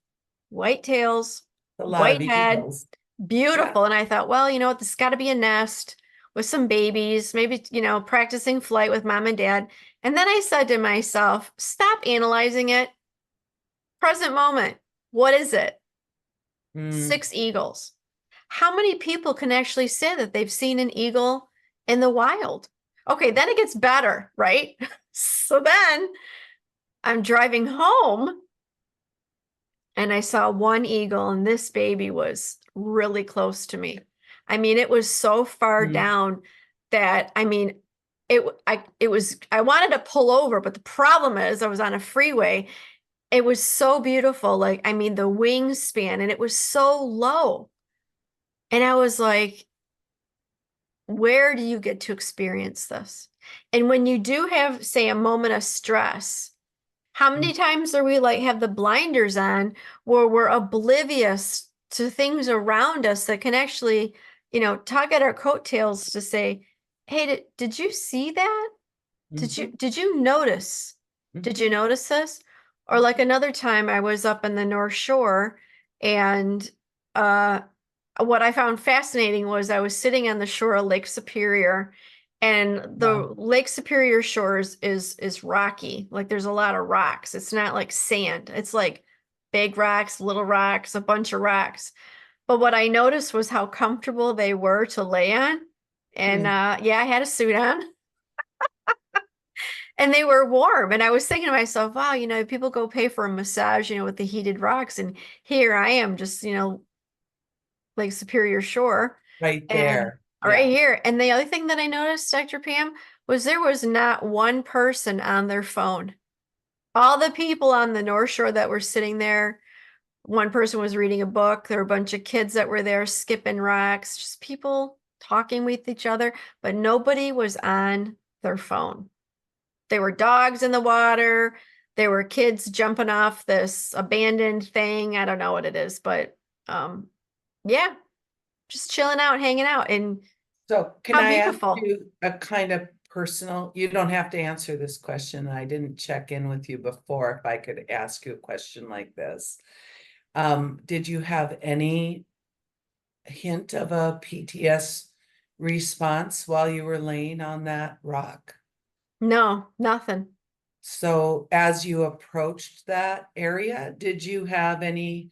white tails, A lot of white head, eagles. Yeah. beautiful. And I thought, well, you know what? This has got to be a nest with some babies, maybe, practicing flight with mom and dad. And then I said to myself, stop analyzing it. Present moment. What is it? Mm, 6 eagles. How many people can actually say that they've seen an eagle in the wild? Okay, then it gets better, right? So then I'm driving home and I saw one eagle, and this baby was really close to me. I mean, it was so far mm, down that, I mean, I wanted to pull over, but the problem is I was on a freeway. It was so beautiful. Like, I mean, the wingspan, and it was so low. And I was like, where do you get to experience this? And when you do have, say, a moment of stress, how mm, many times are we like have the blinders on where we're oblivious to things around us that can actually, tug at our coattails to say, hey, did you see that? Did you mhm, did you notice? Did mhm, you notice this? Or like mhm. another time I was up in the North Shore, and uh what I found fascinating was I was sitting on the shore of Lake Superior, and Wow. the Lake Superior shores is rocky. Like there's a lot of rocks. It's not like sand. It's like big rocks, little rocks, a bunch of rocks. But what I noticed was how comfortable they were to lay on. And Mm, yeah, I had a suit on. And they were warm. And I was thinking to myself, wow, people go pay for a massage, with the heated rocks. And here I am just, like Superior Shore right and there. right Yeah. here. And the other thing that I noticed, Dr. Pam, was there was not one person on their phone. All the people on the North Shore that were sitting there, one person was reading a book. There were a bunch of kids that were there skipping rocks, just people talking with each other, but nobody was on their phone. There were dogs in the water. There were kids jumping off this abandoned thing. I don't know what it is, but um, yeah, just chilling out, hanging out. And So can how I ask beautiful. you a kind of personal, you don't have to answer this question. I didn't check in with you before if I could ask you a question like this. Did you have any hint of a PTS response while you were laying on that rock? No, nothing. So as you approached that area, did you have any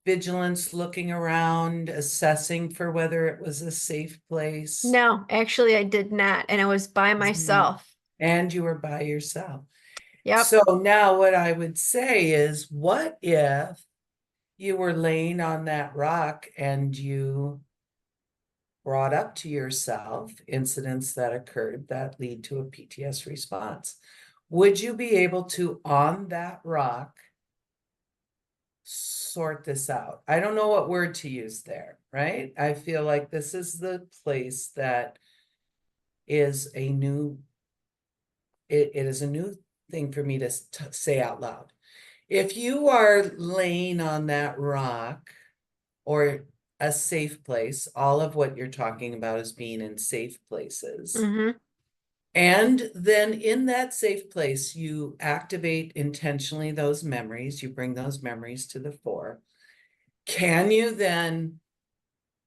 vigilance looking around, assessing for whether it was a safe place? No, actually, I did not. And I was by Mhm. myself. And you were by yourself. Yep. So now what I would say is, what if you were laying on that rock and you brought up to yourself incidents that occurred that lead to a PTS response? Would you be able to, on that rock, sort this out? I don't know what word to use there, right? I feel like this is the place that is a new, it is a new thing for me to say out loud. If you are laying on that rock or a safe place, all of what you're talking about is being in safe places. Mm-hmm. And then in that safe place, you activate intentionally those memories, you bring those memories to the fore. Can you then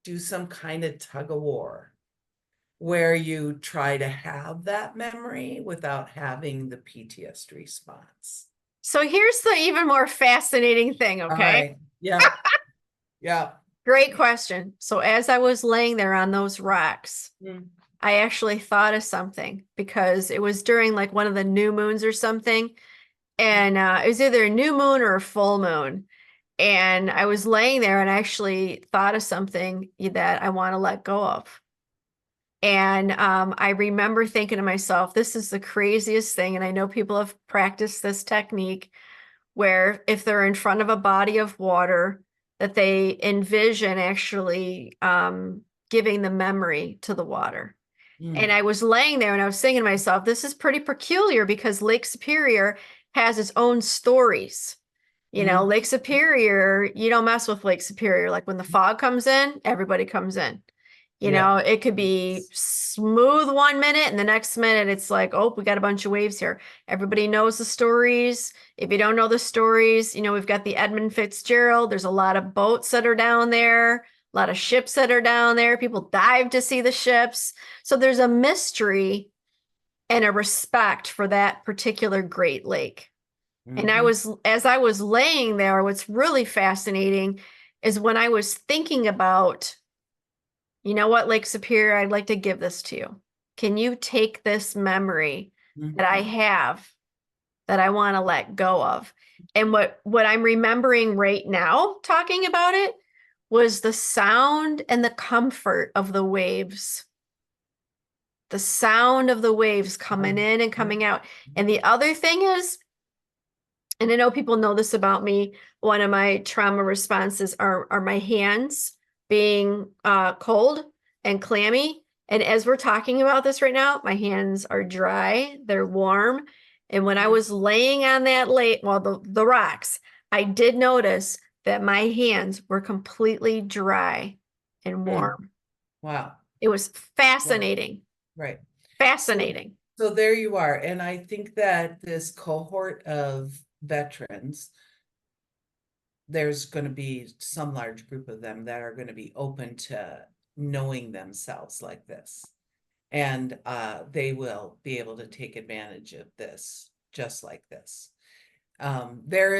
do some kind of tug of war where you try to have that memory without having the PTSD response? So here's the even more fascinating thing, All okay? right. Yeah. Yeah. Great question. So as I was laying there on those rocks, Mm. I actually thought of something because it was during like one of the new moons or something. And it was either a new moon or a full moon. And I was laying there and I actually thought of something that I want to let go of. And I remember thinking to myself, this is the craziest thing. And I know people have practiced this technique where if they're in front of a body of water, that they envision actually giving the memory to the water. And Mm. I was laying there and I was thinking to myself, this is pretty peculiar because Lake Superior has its own stories. You know, Mm. Lake Superior, you don't mess with Lake Superior. Like when the fog comes in, everybody comes in. You Yeah. know, it could be smooth 1 minute and the next minute it's like, oh, we got a bunch of waves here. Everybody knows the stories. If you don't know the stories, you know, we've got the Edmund Fitzgerald. There's a lot of boats that are down there, a lot of ships that are down there. People dive to see the ships. So there's a mystery and a respect for that particular Great Lake. And Hmm. as I was laying there, what's really fascinating is when I was thinking about, you know what, Lake Superior, I'd like to give this to you. Can you take this memory that I Hmm. have that I want to let go of? And what I'm remembering right now talking about it was the sound and the comfort of the waves. The sound of the waves coming in and Yeah. coming out. And the other thing is, and I know people know this about me, one of my trauma responses are my hands being cold and clammy. And as we're talking about this right now, my hands are dry, they're warm. And when I Mm. was laying on that lake, well, the rocks, I did notice that my hands were completely dry and Mm. warm. Wow. It was Wow. fascinating, Right. So, fascinating. so there you are. And I think that this cohort of veterans, there's going to be some large group of them that are going to be open to knowing themselves like this. And they will be able to take advantage of this just like this. There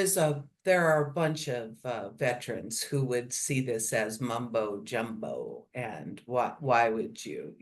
are a bunch of veterans who would see this as mumbo jumbo, and why would you,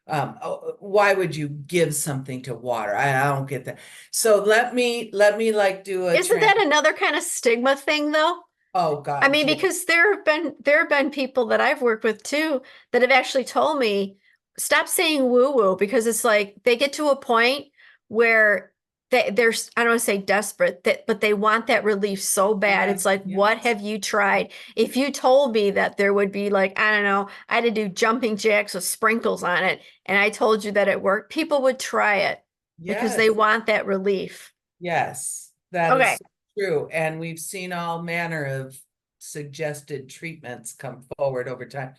why would you give something to water? I don't get that. So let me like do a Isn't trans. that another kind of stigma thing though? Oh I God, mean, yeah. because there have been people that I've worked with too that have actually told me, stop saying woo woo because it's like they get to a point where they're I don't want to say desperate that but they want that relief so bad. It's Yes, like, what yes, have you tried? If you told me that there would be like, I don't know, I had to do jumping jacks with sprinkles on it, and I told you that it worked, people would try it because they yes, want that relief. yes. That Okay. is so true. And we've seen all manner of suggested treatments come forward over time.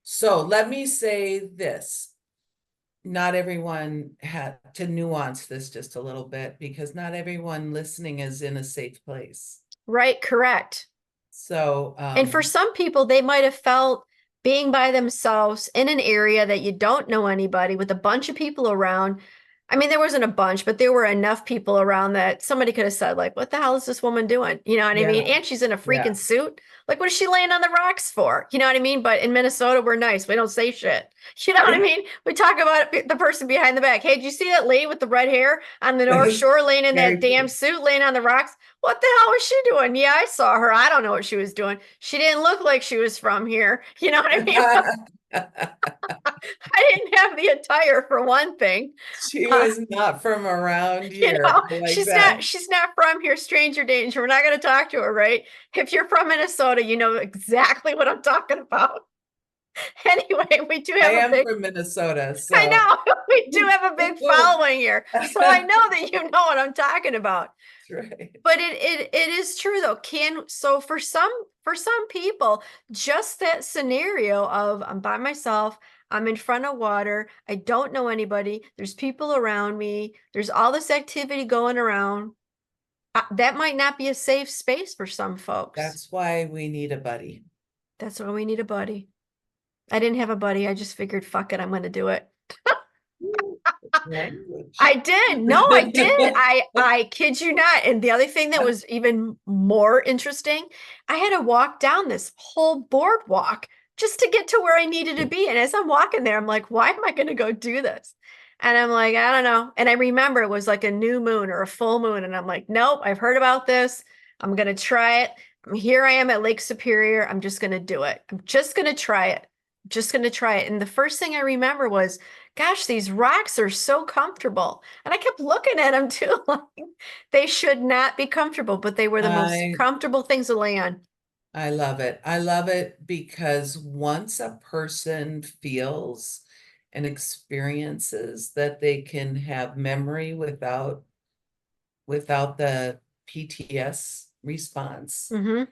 So let me say this. Not everyone had to nuance this just a little bit because not everyone listening is in a safe place. Right, correct. So, And for some people, they might have felt being by themselves in an area that you don't know anybody with a bunch of people around. I mean, there wasn't a bunch, but there were enough people around that somebody could have said, like, what the hell is this woman doing? You know what I mean? yeah, And she's in a yeah. freaking suit. Like, what is she laying on the rocks for? You know what I mean? But in Minnesota, we're nice. We don't say shit. You know what I mean? We talk about the person behind the back. Hey, did you see that lady with the red hair on the That North is Shore laying in that very damn true. suit, laying on the rocks? What the hell was she doing? Yeah, I saw her. I don't know what she was doing. She didn't look like she was from here. You know what I mean? I didn't have the attire for one thing. She Uh, was not from around you here. know, I like she's that. not she's not from here, stranger danger. We're not going to talk to her, right? If you're from Minnesota, you know exactly what I'm talking about. Anyway, we do I have a am big from Minnesota, I so know we do have a big following here. So I that's know that you know what I'm talking about. right. But it is true though. So for some people, just that scenario of I'm by myself, I'm in front of water, I don't know anybody, there's people around me, there's all this activity going around. That might not be a safe space for some folks. That's why we need a buddy. That's why we need a buddy. I didn't have a buddy. I just figured, fuck it, I'm going to do it. I Language. did. No, I did. I kid you not. And the other thing that was even more interesting, I had to walk down this whole boardwalk just to get to where I needed to be. And as I'm walking there, I'm like, why am I going to go do this? And I'm like, I don't know. And I remember it was like a new moon or a full moon. And I'm like, nope, I've heard about this. I'm going to try it. Here I am at Lake Superior. I'm just going to do it. I'm just going to try it. just going to try it. And the first thing I remember was, gosh, these rocks are so comfortable. And I kept looking at them too, like they should not be comfortable, but they were the most I comfortable things to lay on. I love it. I love it because once a person feels and experiences that they can have memory without the PTS response, Hmm.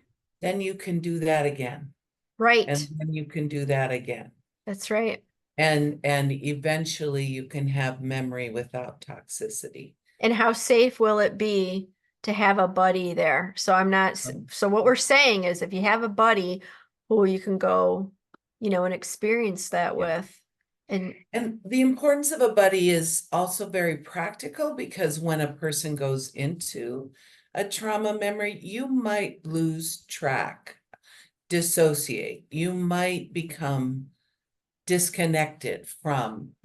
then you can do that again. And Right. then you can do that again. That's right. And eventually you can have memory without toxicity. And how safe will it be to have a buddy there? So I'm not, so what we're saying is if you have a buddy who you can go, and experience that Yeah. with. And And the importance of a buddy is also very practical because when a person goes into a trauma memory, you might lose track, dissociate. You might become disconnected from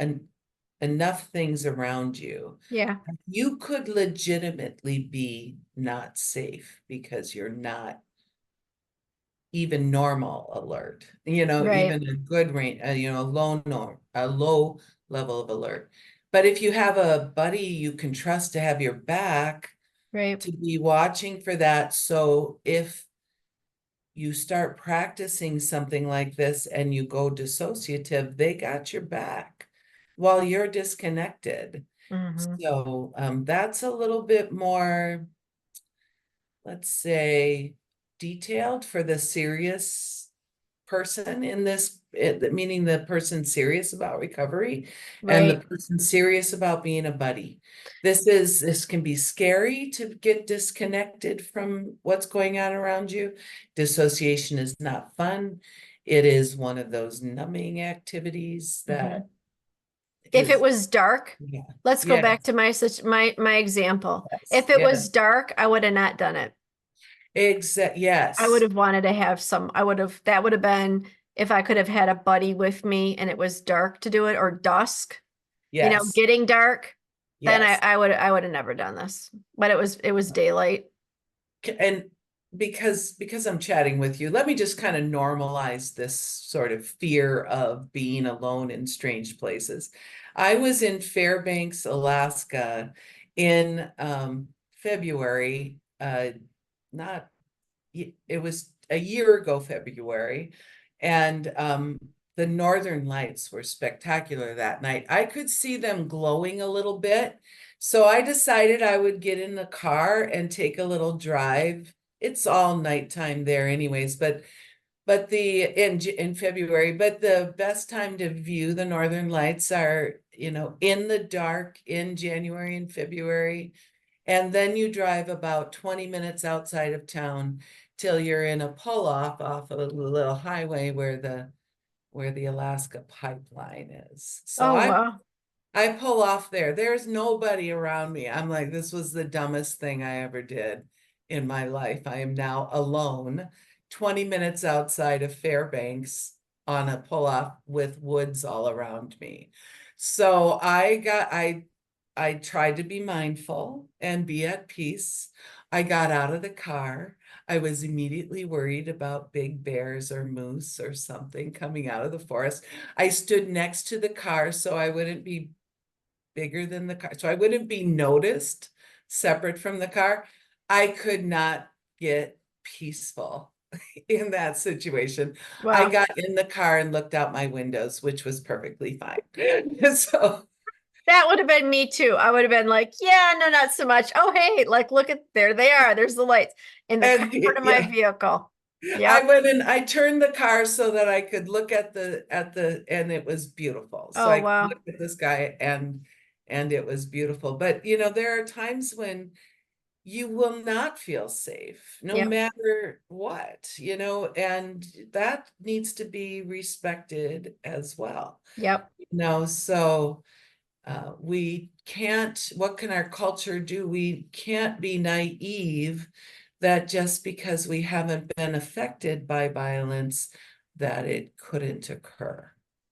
enough things around you. yeah, You could legitimately be not safe because you're not even normal alert, right, even a good range, a low level of alert. But if you have a buddy you can trust to have your back, right. to be watching for that. So if you start practicing something like this and you go dissociative, they got your back while you're disconnected. Hmm. So that's a little bit more, let's say, detailed for the serious person in this, meaning the person serious about recovery and the Right. person serious about being a buddy. This can be scary to get disconnected from what's going on around you. Dissociation is not fun. It is one of those numbing activities Hmm. that If it is, was dark, yeah, let's go back yes, to my example. yes, If it yes, was dark, I would have not done it. I would yes, have wanted to have that would have been if I could have had a buddy with me and it was dark to do it or dusk, yes, getting dark, then yes. I would have never done this. But it was daylight. And because I'm chatting with you, let me just kind of normalize this sort of fear of being alone in strange places. I was in Fairbanks, Alaska in February, not it was a year ago February, and the northern lights were spectacular that night. I could see them glowing a little bit, so I decided I would get in the car and take a little drive. It's all nighttime there anyways, but the in February, but the best time to view the northern lights are, in the dark in January and February. And then you drive about 20 minutes outside of town till you're in a pull off of a little highway where the Alaska pipeline is. So Oh I wow. I pull off there. There's nobody around me. I'm like, this was the dumbest thing I ever did in my life. I am now alone, 20 minutes outside of Fairbanks on a pull off with woods all around me. So I tried to be mindful and be at peace. I got out of the car. I was immediately worried about big bears or moose or something coming out of the forest. I stood next to the car so I wouldn't be bigger than the car, so I wouldn't be noticed separate from the car. I could not get peaceful in that situation. I Wow. got in the car and looked out my windows, which was perfectly fine. So, That would have been me too. I would have been like, yeah, no, not so much. Oh, hey, like look at there they are. There's the lights in the and comfort of my yeah, vehicle. I Yep. went and I turned the car so that I could look and it was beautiful. So Oh I could wow. look at this guy and it was beautiful. But there are times when you will not feel safe no Yep. matter what, and that needs to be respected as well. Yep. So what can our culture do? We can't be naive that just because we haven't been affected by violence, that it couldn't occur.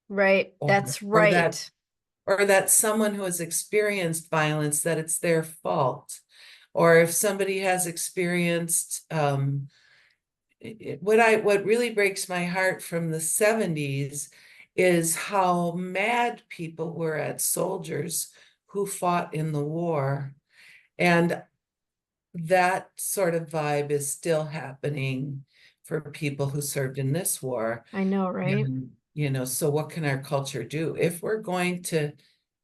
Right. Or, That's or that right. or that someone who has experienced violence, that it's their fault. Or if somebody has experienced what really breaks my heart from the 70s is how mad people were at soldiers who fought in the war. And that sort of vibe is still happening for people who served in this war. I know, right? And, so what can our culture do? If we're going to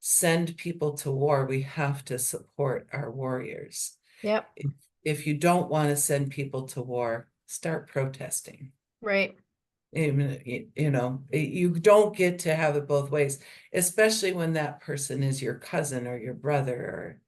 send people to war, we have to support our warriors. Yep. If you don't want to send people to war, start protesting. Right. You don't get to have it both ways, especially when that person is your cousin or your brother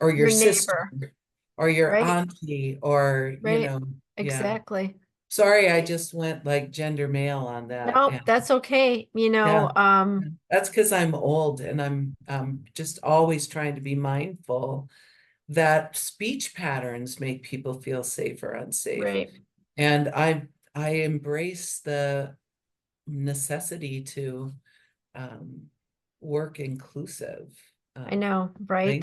or your Your sister neighbor. or your Right. auntie or, Right. yeah. Exactly. Sorry, I just went like gender male on that. No, Yeah. that's okay. Yeah. That's because I'm old and I'm just always trying to be mindful that speech patterns make people feel safe or unsafe. Right. And I embrace the necessity to work inclusive I know, right? language.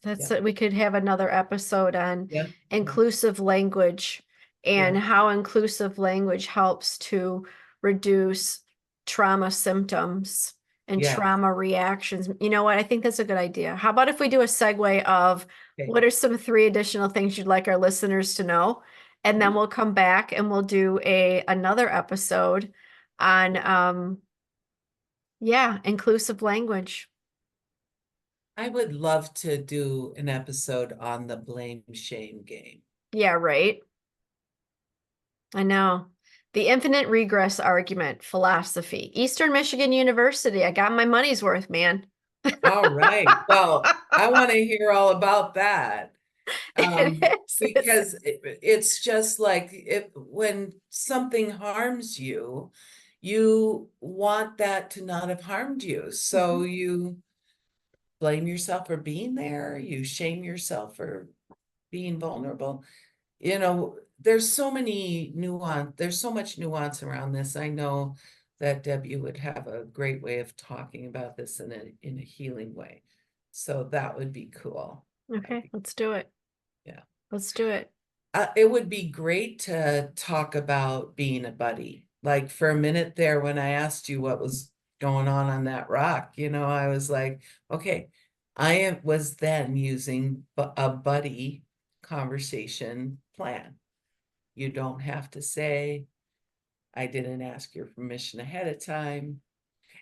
That's Yeah, we could have another episode on yeah, yeah, inclusive language and yeah, how inclusive language helps to reduce trauma symptoms and yeah. trauma reactions. You know what? I think that's a good idea. How about if we do a segue of Okay. what are some 3 additional things you'd like our listeners to know? And then we'll come back and we'll do another episode on yeah, inclusive language. I would love to do an episode on the blame shame game. Yeah, right. I know. The infinite regress argument philosophy. Eastern Michigan University. I got my money's worth, man. All right. Well, I want to hear all about that. It is. Because it's just like when something harms you, you want that to not have harmed you. So Mhm. you blame yourself for being there, you shame yourself for being vulnerable. There's there's so much nuance around this. I know that Debbie would have a great way of talking about this in a healing way. So that would be cool. Okay, let's do it. Yeah. Let's do it. It would be great to talk about being a buddy. Like for a minute there, when I asked you what was going on that rock, I was like, okay, was then using a buddy conversation plan. You don't have to say, I didn't ask your permission ahead of time.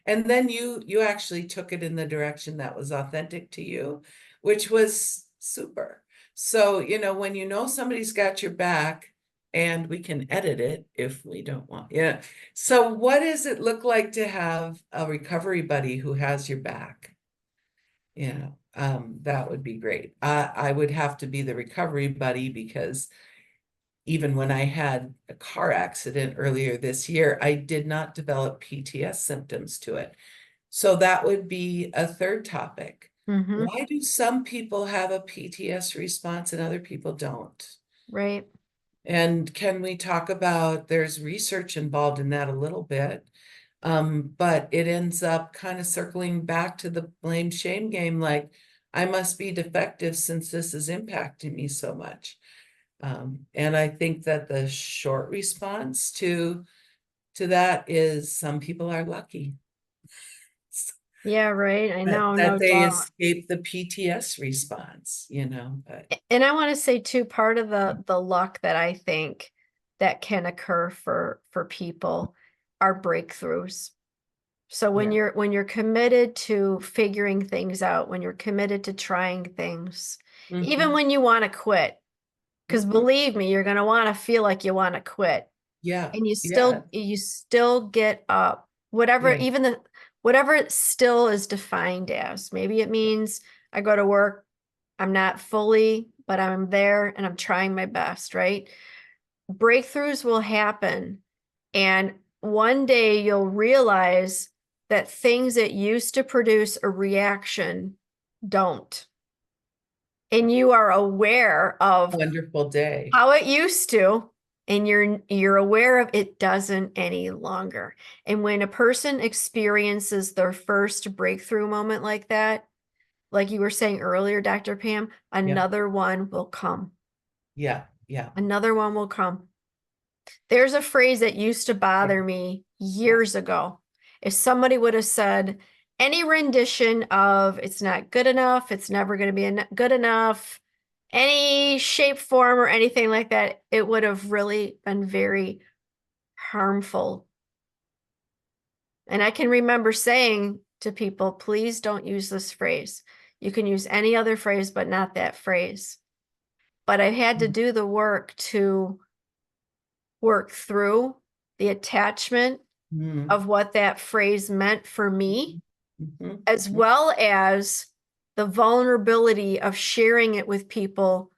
And then you actually took it in the direction that was authentic to you, which was super. So, when somebody's got your back, and we can edit it if we don't want. Yeah. So what does it look like to have a recovery buddy who has your back? That would be great. I would have to be the recovery buddy because even when I had a car accident earlier this year, I did not develop PTS symptoms to it. So that would be a third topic. Mm-hmm. Why do some people have a PTS response and other people don't? Right. And can we talk about, there's research involved in that a little bit, but it ends up kind of circling back to the blame shame game, like I must be defective since this is impacting me so much. And I think that the short response to that is some people are lucky Yeah, right. I that, know, no that they doubt. escape the PTS response, but And I want to say too, part of the luck that I think that can occur for people are breakthroughs. So yeah. when you're committed to figuring things out, when you're committed to trying things, even Mhm, when you want to quit, because mhm. believe me, you're going to want to feel like you want to quit, Yeah, and yeah, you still get up, whatever, yeah, even whatever it still is defined as. Maybe it means I go to work, I'm not fully, but I'm there and I'm trying my best, right? Breakthroughs will happen. And one day you'll realize that things that used to produce a reaction don't. And you are aware of wonderful day. how it used to, and you're aware of it doesn't any longer. And when a person experiences their first breakthrough moment like that, like you were saying earlier, Dr. Pam, Yeah, another one will come. yeah, yeah, Another one will come. There's a phrase that used to yeah, bother me yeah. years ago, if somebody would have said any rendition of it's not good enough, it's never going to be good enough, any shape, form, or anything like that, it would have really been very harmful. And I can remember saying to people, please don't use this phrase. You can use any other phrase, but not that phrase. But I had to do the work to work through the attachment of what that phrase meant for me, as well as the vulnerability of sharing it with people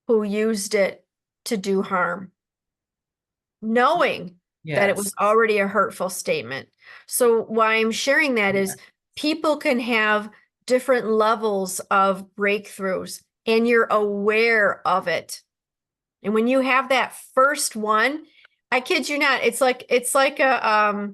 who used it to do harm, knowing that it was already a hurtful statement. So why I'm sharing that is people can have different levels of breakthroughs, and you're aware of it. And when you have that first one, I kid you not, it's like a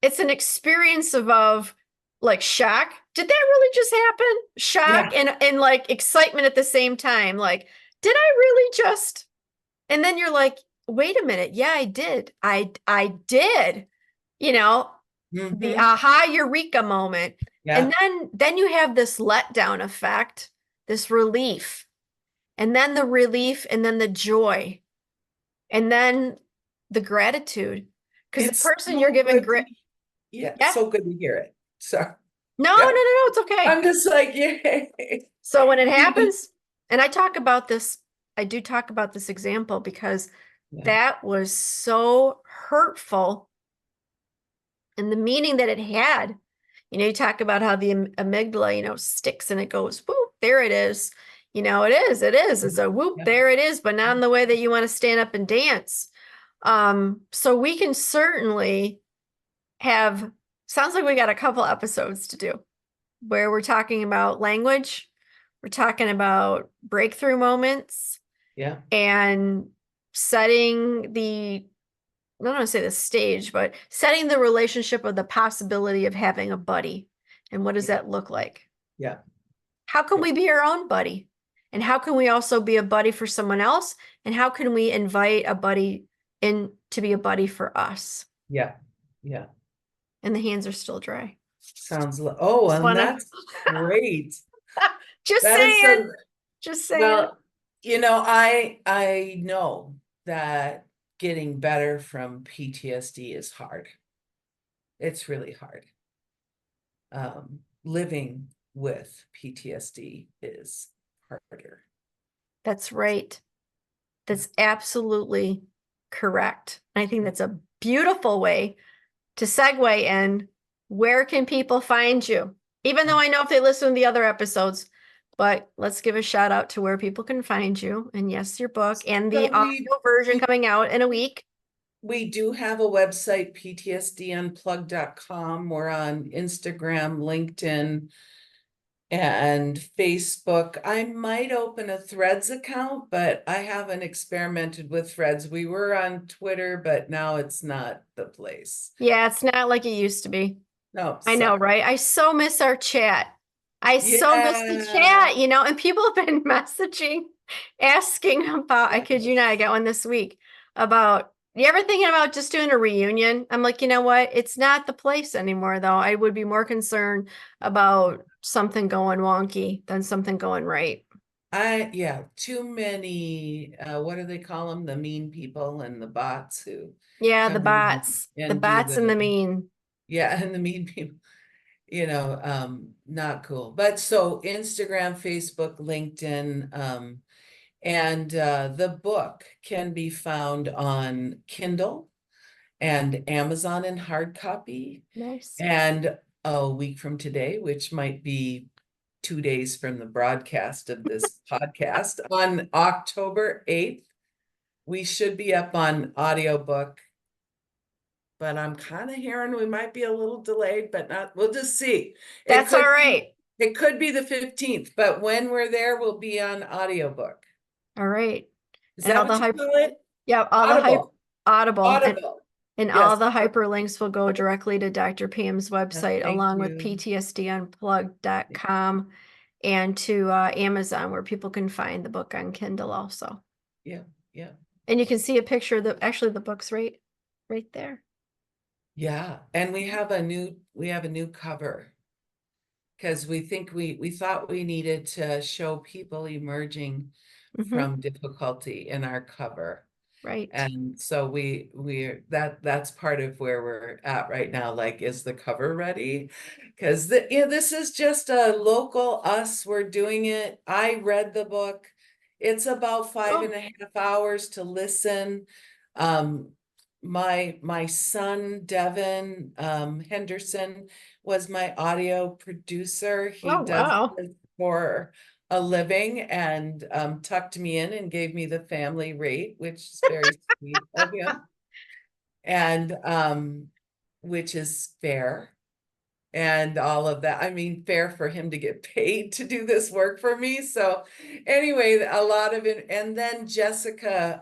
it's an experience of like shock. Did that really just happen? Shock and like excitement at the same time. Like, did I really just? And then you're like, wait a minute. Yeah, I did. I did. You know, the aha eureka moment. And then you have this letdown effect, this relief. And then the relief, and then the joy, and then the gratitude. Because the person you're giving so good to hear it. So no, it's okay. I'm just like, yay. So when it happens, and I talk about this, I do talk about this example because that was so hurtful, and the meaning that it had. You know, you talk about how the amygdala, you know, sticks and it goes, whoop, there it is. You know, it is. It's a whoop, there it is, but not in the way that you want to stand up and dance. So we can certainly have, sounds like we got a couple episodes to do where we're talking about language, we're talking about breakthrough moments, and setting the, I don't want to say the stage, but setting the relationship of the possibility of having a buddy. And what does that look like? How can we be our own buddy? And how can we also be a buddy for someone else? And how can we invite a buddy in to be a buddy for us? And the hands are still dry. Sounds and that's great. Just saying. Just saying. Well, you know, I know that getting better from PTSD is hard. It's really hard. Living with PTSD is harder. That's right. That's absolutely correct. I think that's a beautiful way to segue in. Where can people find you? Even though I know if they listen to the other episodes, but let's give a shout out to where people can find you. And yes, your book and the audio version coming out in a week. We do have a website, ptsdunplugged.com. We're on Instagram, LinkedIn, and Facebook. I might open a Threads account, but I haven't experimented with Threads. We were on Twitter, but now it's not the place. Yeah, it's not like it used to be. No, I know, right? I so miss our chat. I so miss the chat, you know, and people have been messaging, asking about, I kid you not, I got one this week about, you ever thinking about just doing a reunion? I'm like, you know what? It's not the place anymore, though. I would be more concerned about something going wonky than something going right. Too many, what do they call them? The mean people and the bots who. Yeah, the bots. The bots and the mean. Yeah, and the mean people. You know, not cool. But so Instagram, Facebook, LinkedIn, and the book can be found on Kindle and Amazon in hard copy. Nice. And a week from today, which might be 2 days from the broadcast of this podcast, on October 8th, we should be up on audiobook. But I'm kind of hearing we might be a little delayed, but not, we'll just see. That's all right. It could be the 15th, but when we're there, we'll be on audiobook. All right. Is that what you call it? Yeah, Audible. And Yes. all the hyperlinks will go directly to Dr. Pam's website, along with ptsdunplugged.com and to Amazon, where people can find the book on Kindle also. Yeah. And you can see a picture of actually the book's right there. Yeah, and we have a new cover because we thought we needed to show people emerging Hmm. from difficulty in our cover. Right. And so that's part of where we're at right now. Like, is the cover ready? Because this is just a local us. We're doing it. I read the book. It's about five Oh, and a half hours to listen. Um, my son Devin Henderson was my audio producer. He oh, does wow. this for a living and tucked me in and gave me the family rate, which is very sweet of him, and which is fair and all of that. I mean, fair for him to get paid to do this work for me. So anyway, a lot of it. And then Jessica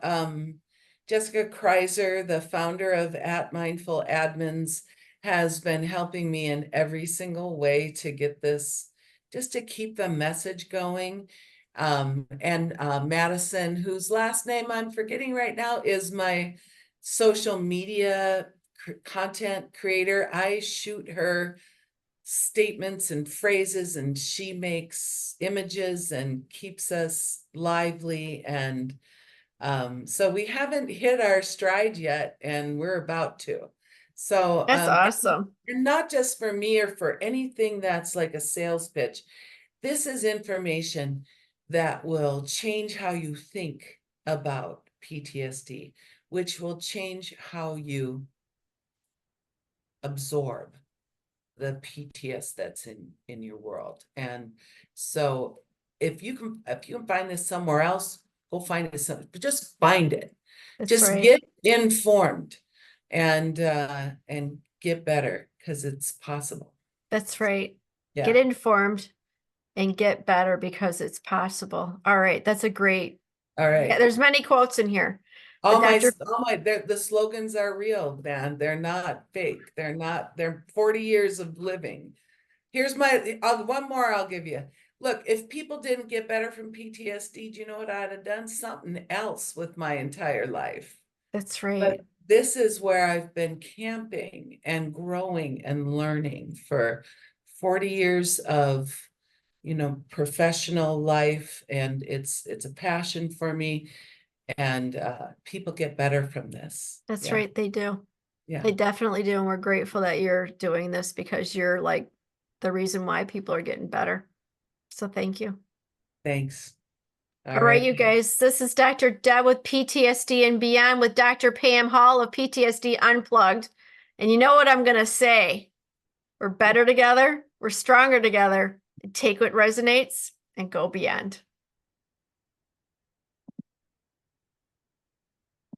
Kreiser, the founder of At Mindful Admins, has been helping me in every single way to get this, just to keep the message going. And Madison, whose last name I'm forgetting right now, is my social media content creator. I shoot her statements and phrases, and she makes images and keeps us lively. And so we haven't hit our stride yet, and we're about to. So, That's awesome. and not just for me or for anything that's like a sales pitch. This is information that will change how you think about PTSD, which will change how you absorb the PTS that's in your world. And so if you can find this somewhere else, go find it but just find it. That's Just right. get informed and get better because it's possible. That's right. Get Yeah. informed and get better because it's possible. All right. That's a great, All yeah, right. there's many quotes in here. But Dr. The slogans are real, man. They're not fake. They're 40 years of living. Here's one more I'll give you. Look, if people didn't get better from PTSD, do you know what I'd have done? Something else with my entire life. That's But right. this is where I've been camping and growing and learning for 40 years of, professional life. And it's a passion for me. And people get better from this. That's Yeah. right. They do. Yeah. They definitely do. And we're grateful that you're doing this because you're like the reason why people are getting better. So thank you. Thanks. All All right, right. you guys, this is Dr. Deb with PTSD and Beyond with Dr. Pam Hall of PTSD Unplugged. And you know what I'm going to say? We're better together, we're stronger together. Take what resonates and go beyond.